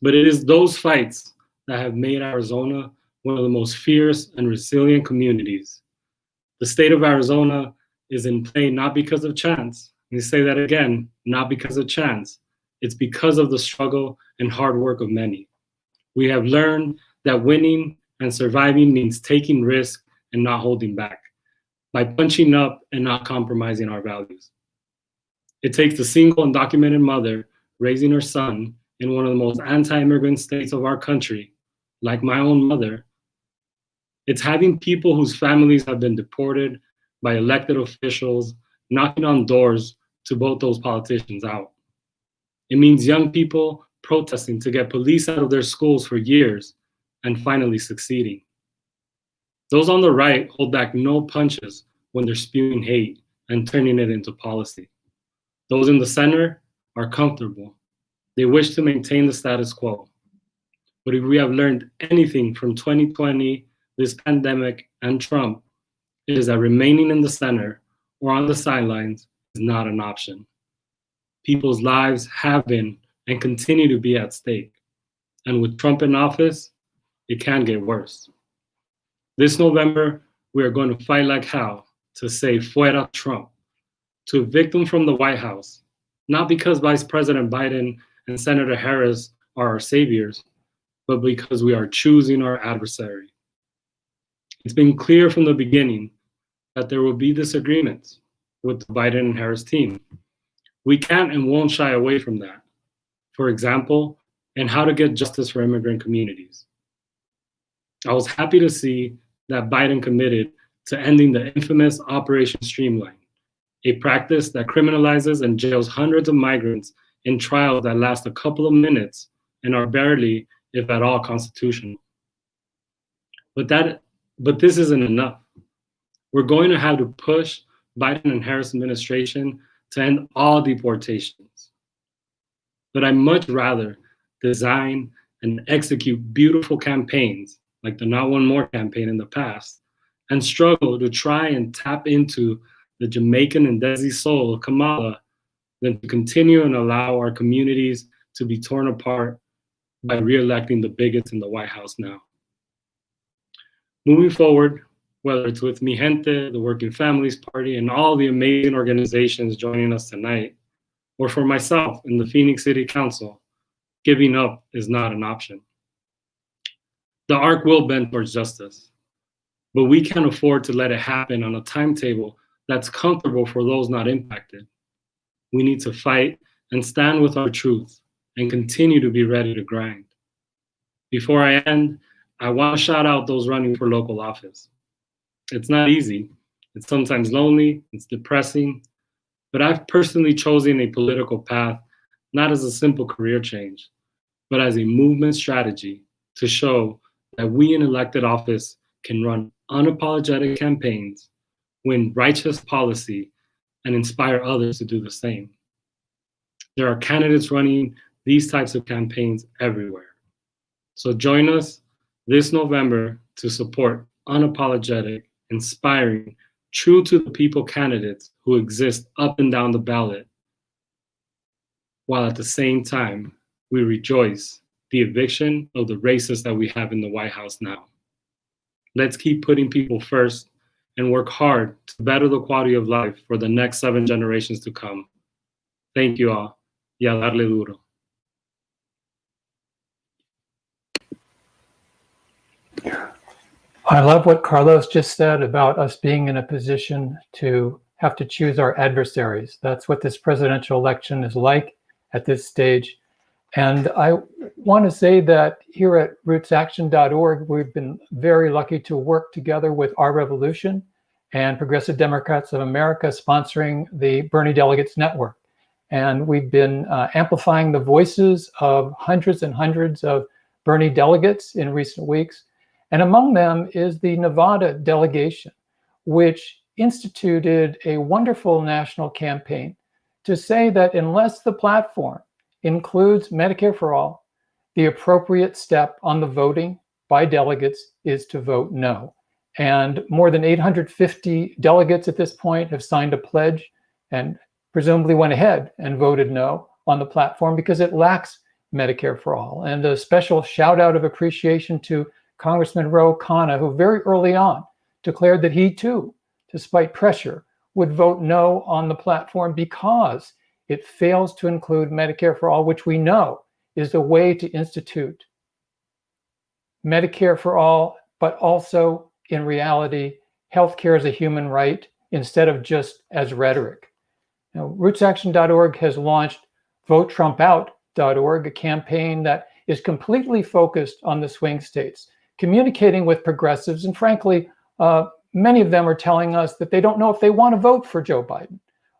But it is those fights that have made Arizona one of the most fierce and resilient communities. The state of Arizona is in play not because of chance. Let me say that again, not because of chance. It's because of the struggle and hard work of many. We have learned that winning and surviving means taking risk and not holding back, by punching up and not compromising our values. It takes a single undocumented mother raising her son in one of the most anti-immigrant states of our country, like my own mother. It's having people whose families have been deported by elected officials knocking on doors to vote those politicians out. It means young people protesting to get police out of their schools for years and finally succeeding. Those on the right hold back no punches when they're spewing hate and turning it into policy. Those in the center are comfortable. They wish to maintain the status quo. But if we have learned anything from 2020, this pandemic, and Trump, it is that remaining in the center or on the sidelines is not an option. People's lives have been and continue to be at stake. And with Trump in office, it can get worse. This November, we are going to fight like hell to say fuera Trump, to evict him from the White House, not because Vice President Biden and Senator Harris are our saviors, but because we are choosing our adversary. It's been clear from the beginning that there will be disagreements with the Biden and Harris team. We can't and won't shy away from that. For example, in how to get justice for immigrant communities. I was happy to see that Biden committed to ending the infamous Operation Streamline, a practice that criminalizes and jails hundreds of migrants in trials that last a couple of minutes and are barely, if at all, constitutional. But this isn't enough. We're going to have to push Biden and Harris administration to end all deportations. But I'd much rather design and execute beautiful campaigns like the Not One More campaign in the past, and struggle to try and tap into the Jamaican and Desi soul of Kamala than to continue and allow our communities to be torn apart by re-electing the bigots in the White House now. Moving forward, whether it's with Mijente, the Working Families Party, and all the amazing organizations joining us tonight, or for myself in the Phoenix City Council, giving up is not an option. The arc will bend towards justice, but we can't afford to let it happen on a timetable that's comfortable for those not impacted. We need to fight and stand with our truth and continue to be ready to grind. Before I end, I want to shout out those running for local office. It's not easy. It's sometimes lonely, it's depressing, but I've personally chosen a political path not as a simple career change, but as a movement strategy to show that we in elected office can run unapologetic campaigns, win righteous policy, and inspire others to do the same. There are candidates running these types of campaigns everywhere. So join us this November to support unapologetic, inspiring, true to the people candidates who exist up and down the ballot, while at the same time, we rejoice the eviction of the racists that we have in the White House now. Let's keep putting people first and work hard to better the quality of life for the next 7 generations to come. Thank you all. Y a darle duro.
I love what Carlos just said about us being in a position to have to choose our adversaries. That's what this presidential election is like at this stage. And I want to say that here at RootsAction.org, we've been very lucky to work together with Our Revolution and Progressive Democrats of America sponsoring the Bernie Delegates Network. And we've been amplifying the voices of hundreds and hundreds of Bernie delegates in recent weeks. And among them is the Nevada delegation, which instituted a wonderful national campaign to say that unless the platform includes Medicare for all, the appropriate step on the voting by delegates is to vote no. And more than 850 delegates at this point have signed a pledge and presumably went ahead and voted no on the platform because it lacks Medicare for all. And a special shout out of appreciation to Congressman Ro Khanna, who very early on declared that he too, despite pressure, would vote no on the platform because it fails to include Medicare for all, which we know is the way to institute Medicare for all, but also in reality, healthcare is a human right instead of just as rhetoric. Now, RootsAction.org has launched VoteTrumpOut.org, a campaign that is completely focused on the swing states, communicating with progressives. And frankly, many of them are telling us that they don't know if they want to vote for Joe Biden.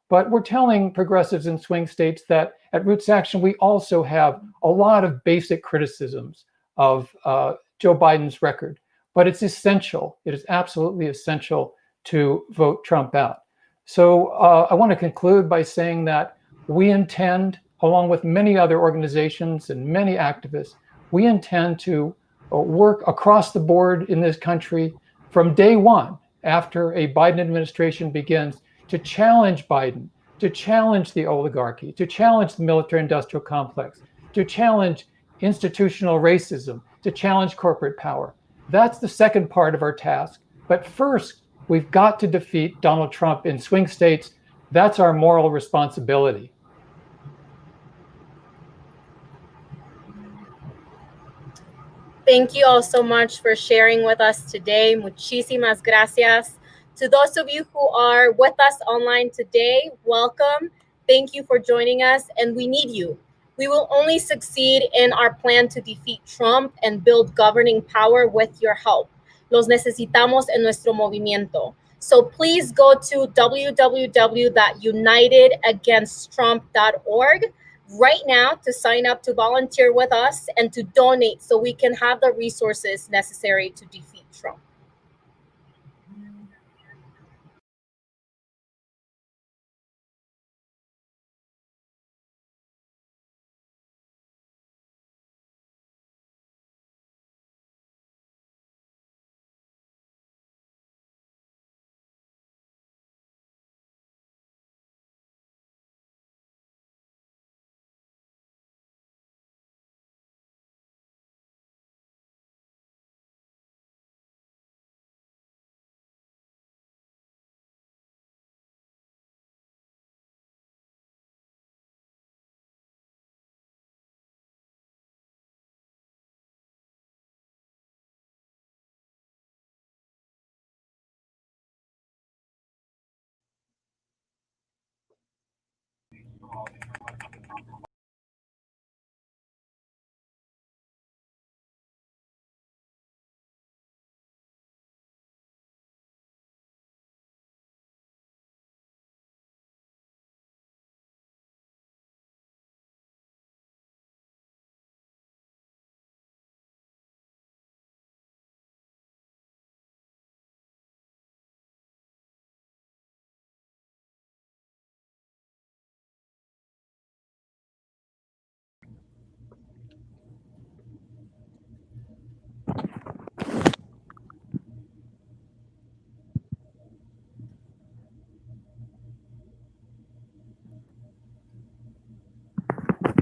But we're telling progressives in swing states that at RootsAction, we also have a lot of basic criticisms of Joe Biden's record. But it's essential. It is absolutely essential to vote Trump out. So I want to conclude by saying that we intend, along with many other organizations and many activists, we intend to work across the board in this country from day one after a Biden administration begins to challenge Biden, to challenge the oligarchy, to challenge the military-industrial complex, to challenge institutional racism, to challenge corporate power. That's the second part of our task. But first, we've got to defeat Donald Trump in swing states. That's our moral responsibility.
Thank you all so much for sharing with us today. Muchísimas gracias. To those of you who are with us online today, welcome. Thank you for joining us, and we need you. We will only succeed in our plan to defeat Trump and build governing power with your help. Los necesitamos en nuestro movimiento. So please go to www.unitedagainsttrump.org right now to sign up to volunteer with us and to donate so we can have the resources necessary to defeat Trump.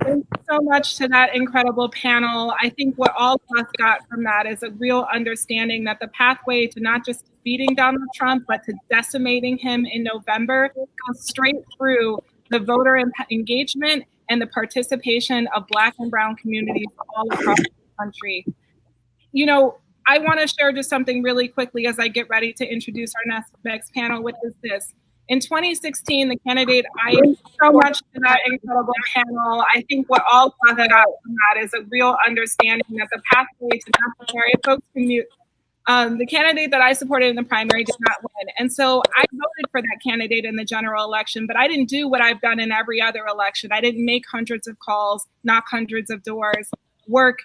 Thank you so much to that incredible panel. I think what all of us got from that is a real understanding that the pathway to not just beating Donald Trump, but to decimating him in November, goes straight through the voter engagement and the participation of Black and Brown communities all across the country. You know, I want to share just something really quickly as I get ready to introduce our next panel, which is this. In 2016, the candidate I so much for that incredible panel. I think what all got from that is a real understanding that the pathway to necessary folks can mute. The candidate that I supported in the primary did not win. And so I voted for that candidate in the general election, but I didn't do what I've done in every other election. I didn't make hundreds of calls, knock hundreds of doors, work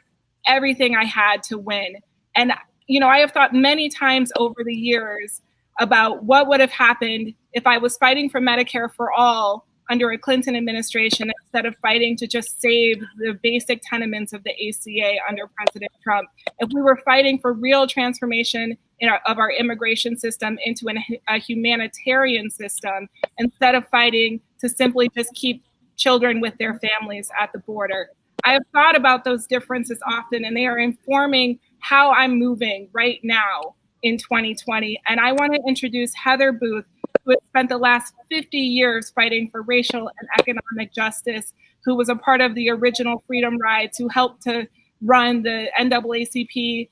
everything I had to win. And, you know, I have thought many times over the years about what would have happened if I was fighting for Medicare for all under a Clinton administration instead of fighting to just save the basic tenements of the ACA under President Trump. If we were fighting for real transformation of our immigration system into a humanitarian system instead of fighting to simply just keep children with their families at the border. I have thought about those differences often, and they are informing how I'm moving right now in 2020. And I want to introduce Heather Booth, who has spent the last 50 years fighting for racial and economic justice, who was a part of the original Freedom Rides, who helped to run the NAACP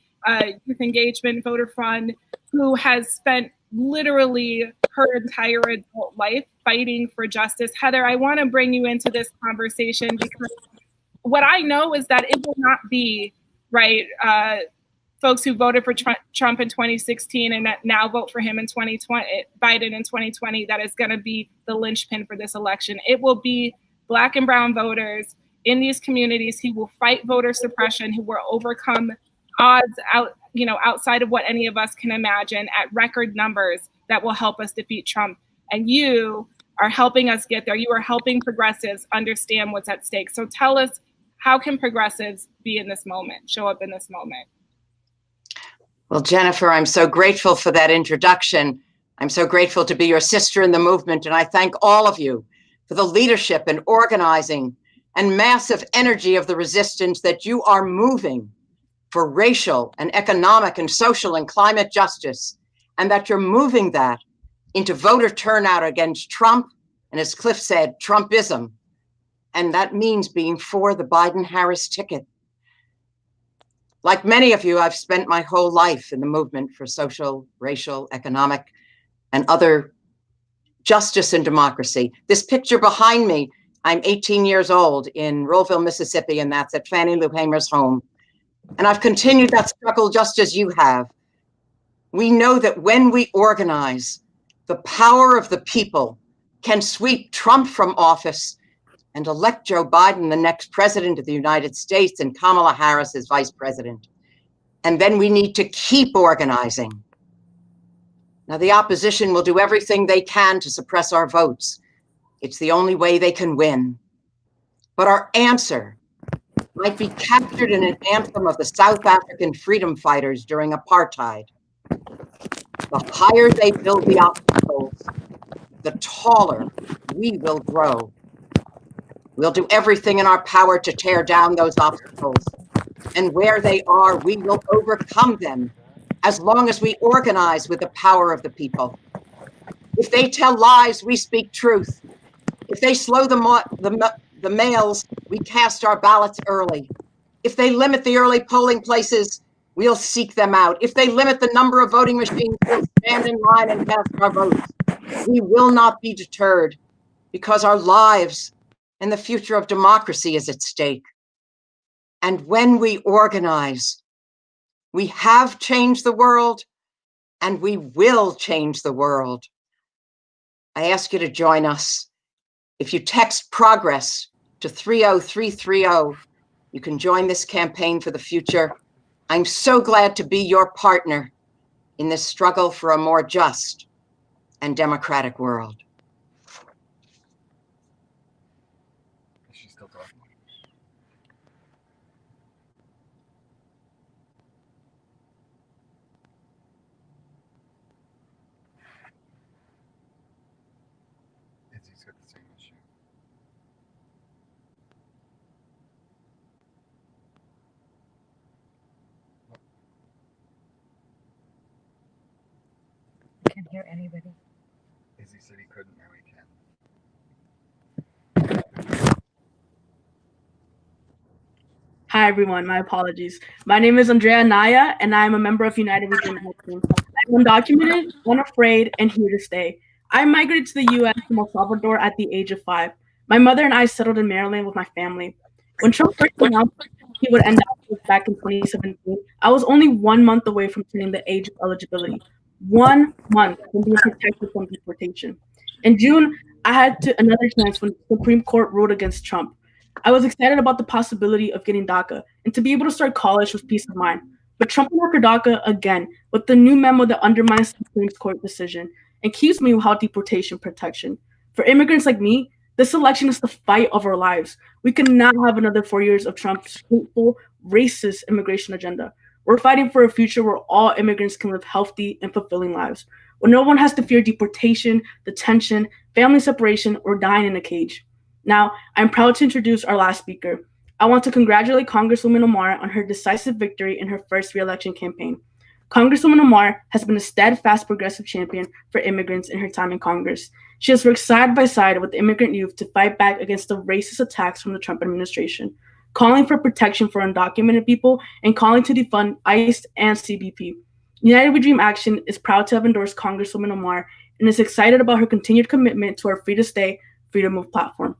Youth Engagement Voter Fund, who has spent literally her entire adult life fighting for justice. Heather, I want to bring you into this conversation because what I know is that it will not be, right, folks who voted for Trump in 2016 and that now vote for him in 2020, Biden in 2020, that is going to be the linchpin for this election. It will be Black and Brown voters in these communities who will fight voter suppression, who will overcome odds outside of what any of us can imagine at record numbers that will help us defeat Trump. And you are helping us get there. You are helping progressives understand what's at stake. So tell us, how can progressives be in this moment, show up in this moment?
Well, Jennifer, I'm so grateful for that introduction. I'm so grateful to be your sister in the movement, and I thank all of you for the leadership and organizing and massive energy of the resistance that you are moving for racial and economic and social and climate justice, and that you're moving that into voter turnout against Trump, and as Cliff said, Trumpism. And that means being for the Biden-Harris ticket. Like many of you, I've spent my whole life in the movement for social, racial, economic, and other justice and democracy. This picture behind me, I'm 18 years old in Rollville, Mississippi, and that's at Fannie Lou Hamer's home. And I've continued that struggle just as you have. We know that when we organize, the power of the people can sweep Trump from office and elect Joe Biden the next president of the United States and Kamala Harris as vice president. And then we need to keep organizing. Now, the opposition will do everything they can to suppress our votes. It's the only way they can win. But our answer might be captured in an anthem of the South African freedom fighters during apartheid. The higher they build the obstacles, the taller we will grow. We'll do everything in our power to tear down those obstacles. And where they are, we will overcome them as long as we organize with the power of the people. If they tell lies, we speak truth. If they slow the mails, we cast our ballots early. If they limit the early polling places, we'll seek them out. If they limit the number of voting machines, we'll stand in line and cast our votes. We will not be deterred because our lives and the future of democracy is at stake. And when we organize, we have changed the world and we will change the world. I ask you to join us. If you text progress to 30330, you can join this campaign for the future. I'm so glad to be your partner in this struggle for a more just and democratic world.
She's still talking. Izzy's got the same issue.
can't hear anybody.
Izzy said he couldn't, now he can.
Hi, everyone. My apologies. My name is Andrea Naya, and I am a member of United We Dream Team. I'm undocumented, unafraid, and here to stay. I migrated to the U.S. from El Salvador at the age of 5. My mother and I settled in Maryland with my family. When Trump first announced he would end up back in 2017, I was only 1 month away from turning the age of eligibility. 1 month from being protected from deportation. In June, I had another chance when the Supreme Court ruled against Trump. I was excited about the possibility of getting DACA and to be able to start college with peace of mind. But Trump went after DACA again with the new memo that undermines the Supreme Court decision and keeps me without deportation protection. For immigrants like me, this election is the fight of our lives. We cannot have another 4 years of Trump's hateful, racist immigration agenda. We're fighting for a future where all immigrants can live healthy and fulfilling lives, where no one has to fear deportation, detention, family separation, or dying in a cage. Now, I'm proud to introduce our last speaker. I want to congratulate Congresswoman Omar on her decisive victory in her first re-election campaign. Congresswoman Omar has been a steadfast progressive champion for immigrants in her time in Congress. She has worked side by side with the immigrant youth to fight back against the racist attacks from the Trump administration, calling for protection for undocumented people and calling to defund ICE and CBP. United We Dream Action is proud to have endorsed Congresswoman Omar and is excited about her continued commitment to our Free to Stay, Free to Move platform.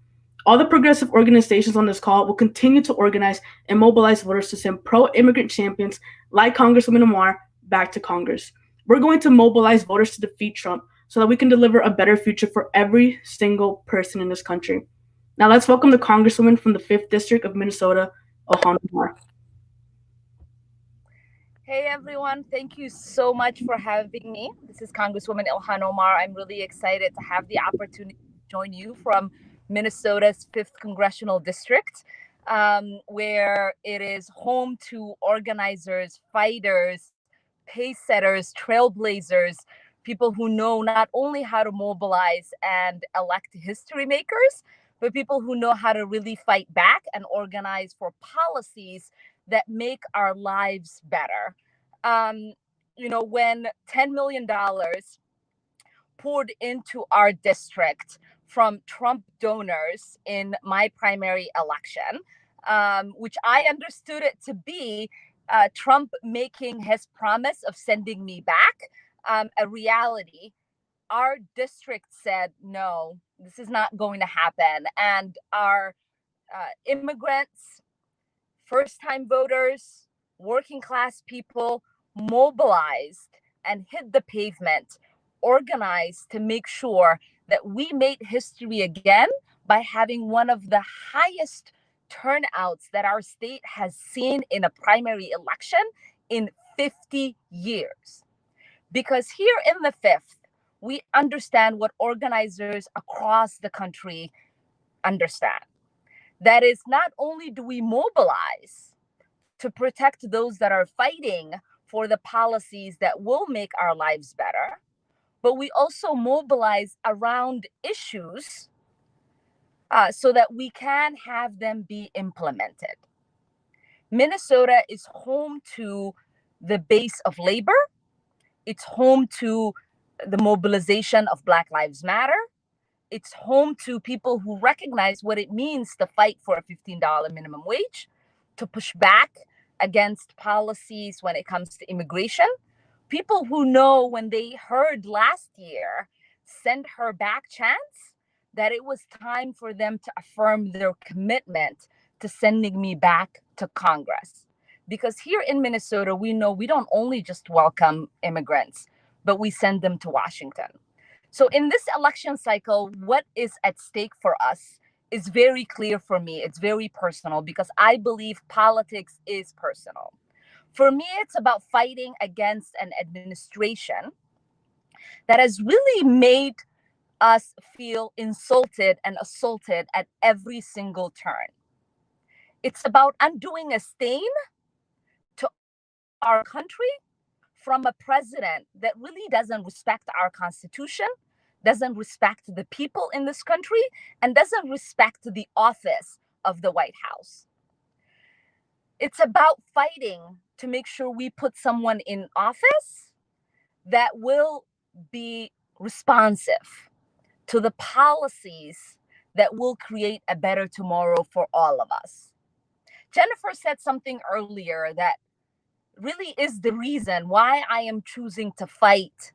All the progressive organizations on this call will continue to organize and mobilize voters to send pro-immigrant champions like Congresswoman Omar back to Congress. We're going to mobilize voters to defeat Trump so that we can deliver a better future for every single person in this country. Now let's welcome the Congresswoman from the 5th District of Minnesota, Ilhan Omar.
Hey everyone, thank you so much for having me. This is Congresswoman Ilhan Omar. I'm really excited to have the opportunity to join you from Minnesota's 5th Congressional District, where it is home to organizers, fighters, pace setters, trailblazers, people who know not only how to mobilize and elect history makers, but people who know how to really fight back and organize for policies that make our lives better. When $10 million poured into our district from Trump donors in my primary election, which I understood it to be Trump making his promise of sending me back a reality, our district said, no, this is not going to happen. And our immigrants, first-time voters, working class people mobilized and hit the pavement, organized to make sure that we made history again by having one of the highest turnouts that our state has seen in a primary election in 50 years. Because here in the 5th, we understand what organizers across the country understand. That is, not only do we mobilize to protect those that are fighting for the policies that will make our lives better, but we also mobilize around issues so that we can have them be implemented. Minnesota is home to the base of labor. It's home to the mobilization of Black Lives Matter. It's home to people who recognize what it means to fight for a $15 minimum wage, to push back against policies when it comes to immigration. People who know when they heard last year, send her back chance, that it was time for them to affirm their commitment to sending me back to Congress. Because here in Minnesota, we know we don't only just welcome immigrants, but we send them to Washington. So in this election cycle, what is at stake for us is very clear for me. It's very personal because I believe politics is personal. For me, it's about fighting against an administration that has really made us feel insulted and assaulted at every single turn. It's about undoing a stain to our country from a president that really doesn't respect our Constitution, doesn't respect the people in this country, and doesn't respect the office of the White House. It's about fighting to make sure we put someone in office that will be responsive to the policies that will create a better tomorrow for all of us. Jennifer said something earlier that really is the reason why I am choosing to fight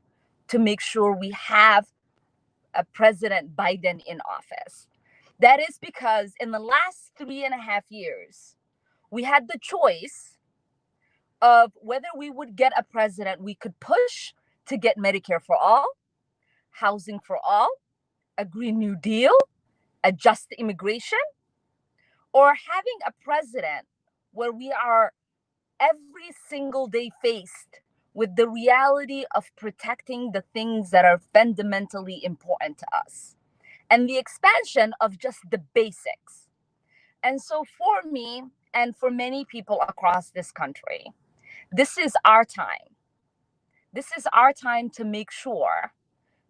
to make sure we have a President Biden in office. That is because in the last 3.5 years, we had the choice of whether we would get a president we could push to get Medicare for all, housing for all, a Green New Deal, a just immigration, or having a president where we are every single day faced with the reality of protecting the things that are fundamentally important to us and the expansion of just the basics. And so for me and for many people across this country, this is our time. This is our time to make sure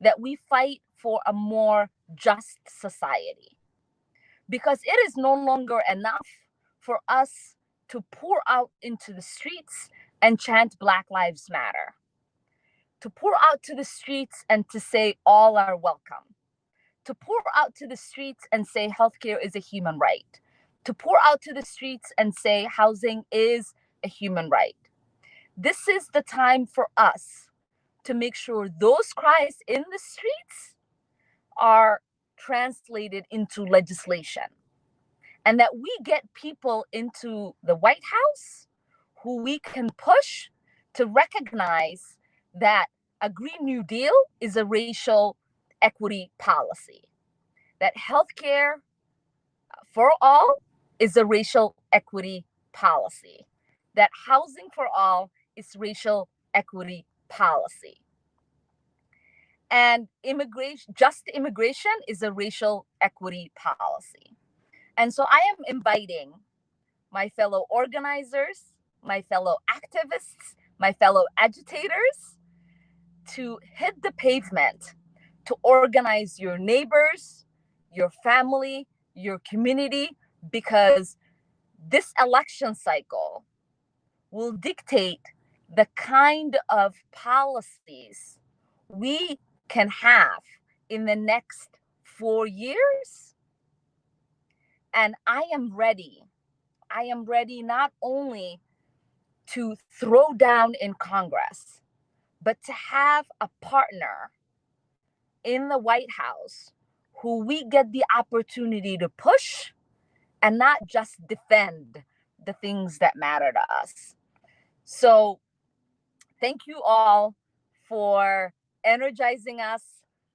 that we fight for a more just society, because it is no longer enough for us to pour out into the streets and chant Black Lives Matter, to pour out to the streets and to say all are welcome, to pour out to the streets and say healthcare is a human right, to pour out to the streets and say housing is a human right. This is the time for us to make sure those cries in the streets are translated into legislation, and that we get people into the White House who we can push to recognize that a Green New Deal is a racial equity policy, that healthcare for all is a racial equity policy, that housing for all is racial equity policy, and just immigration is a racial equity policy. And so I am inviting my fellow organizers, my fellow activists, my fellow agitators to hit the pavement, to organize your neighbors, your family, your community, because this election cycle will dictate the kind of policies we can have in the next 4 years. And I am ready. I am ready not only to throw down in Congress, but to have a partner in the White House who we get the opportunity to push and not just defend the things that matter to us. So thank you all for energizing us.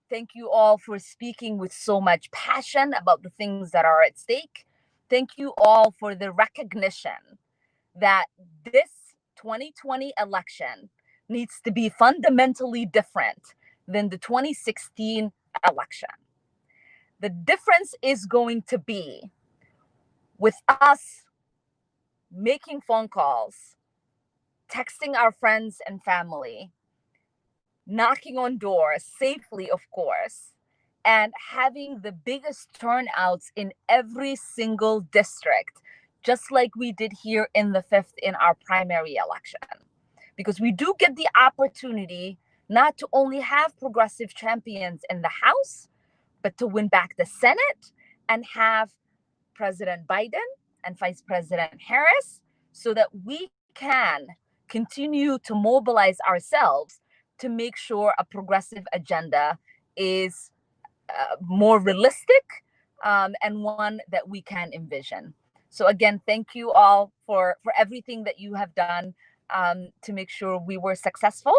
Thank you all for speaking with so much passion about the things that are at stake. Thank you all for the recognition that this 2020 election needs to be fundamentally different than the 2016 election. The difference is going to be with us making phone calls, texting our friends and family, knocking on doors safely, of course, and having the biggest turnouts in every single district, just like we did here in the 5th in our primary election. Because we do get the opportunity not to only have progressive champions in the House, but to win back the Senate and have President Biden and Vice President Harris, so that we can continue to mobilize ourselves to make sure a progressive agenda is more realistic and one that we can envision. So again, thank you all for everything that you have done to make sure we were successful,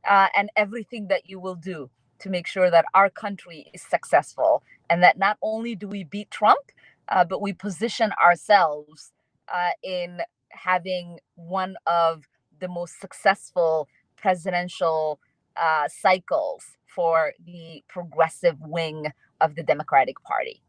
and everything that you will do to make sure that our country is successful, and that not only do we beat Trump, but we position ourselves in having one of the most successful presidential cycles for the progressive wing of the Democratic Party.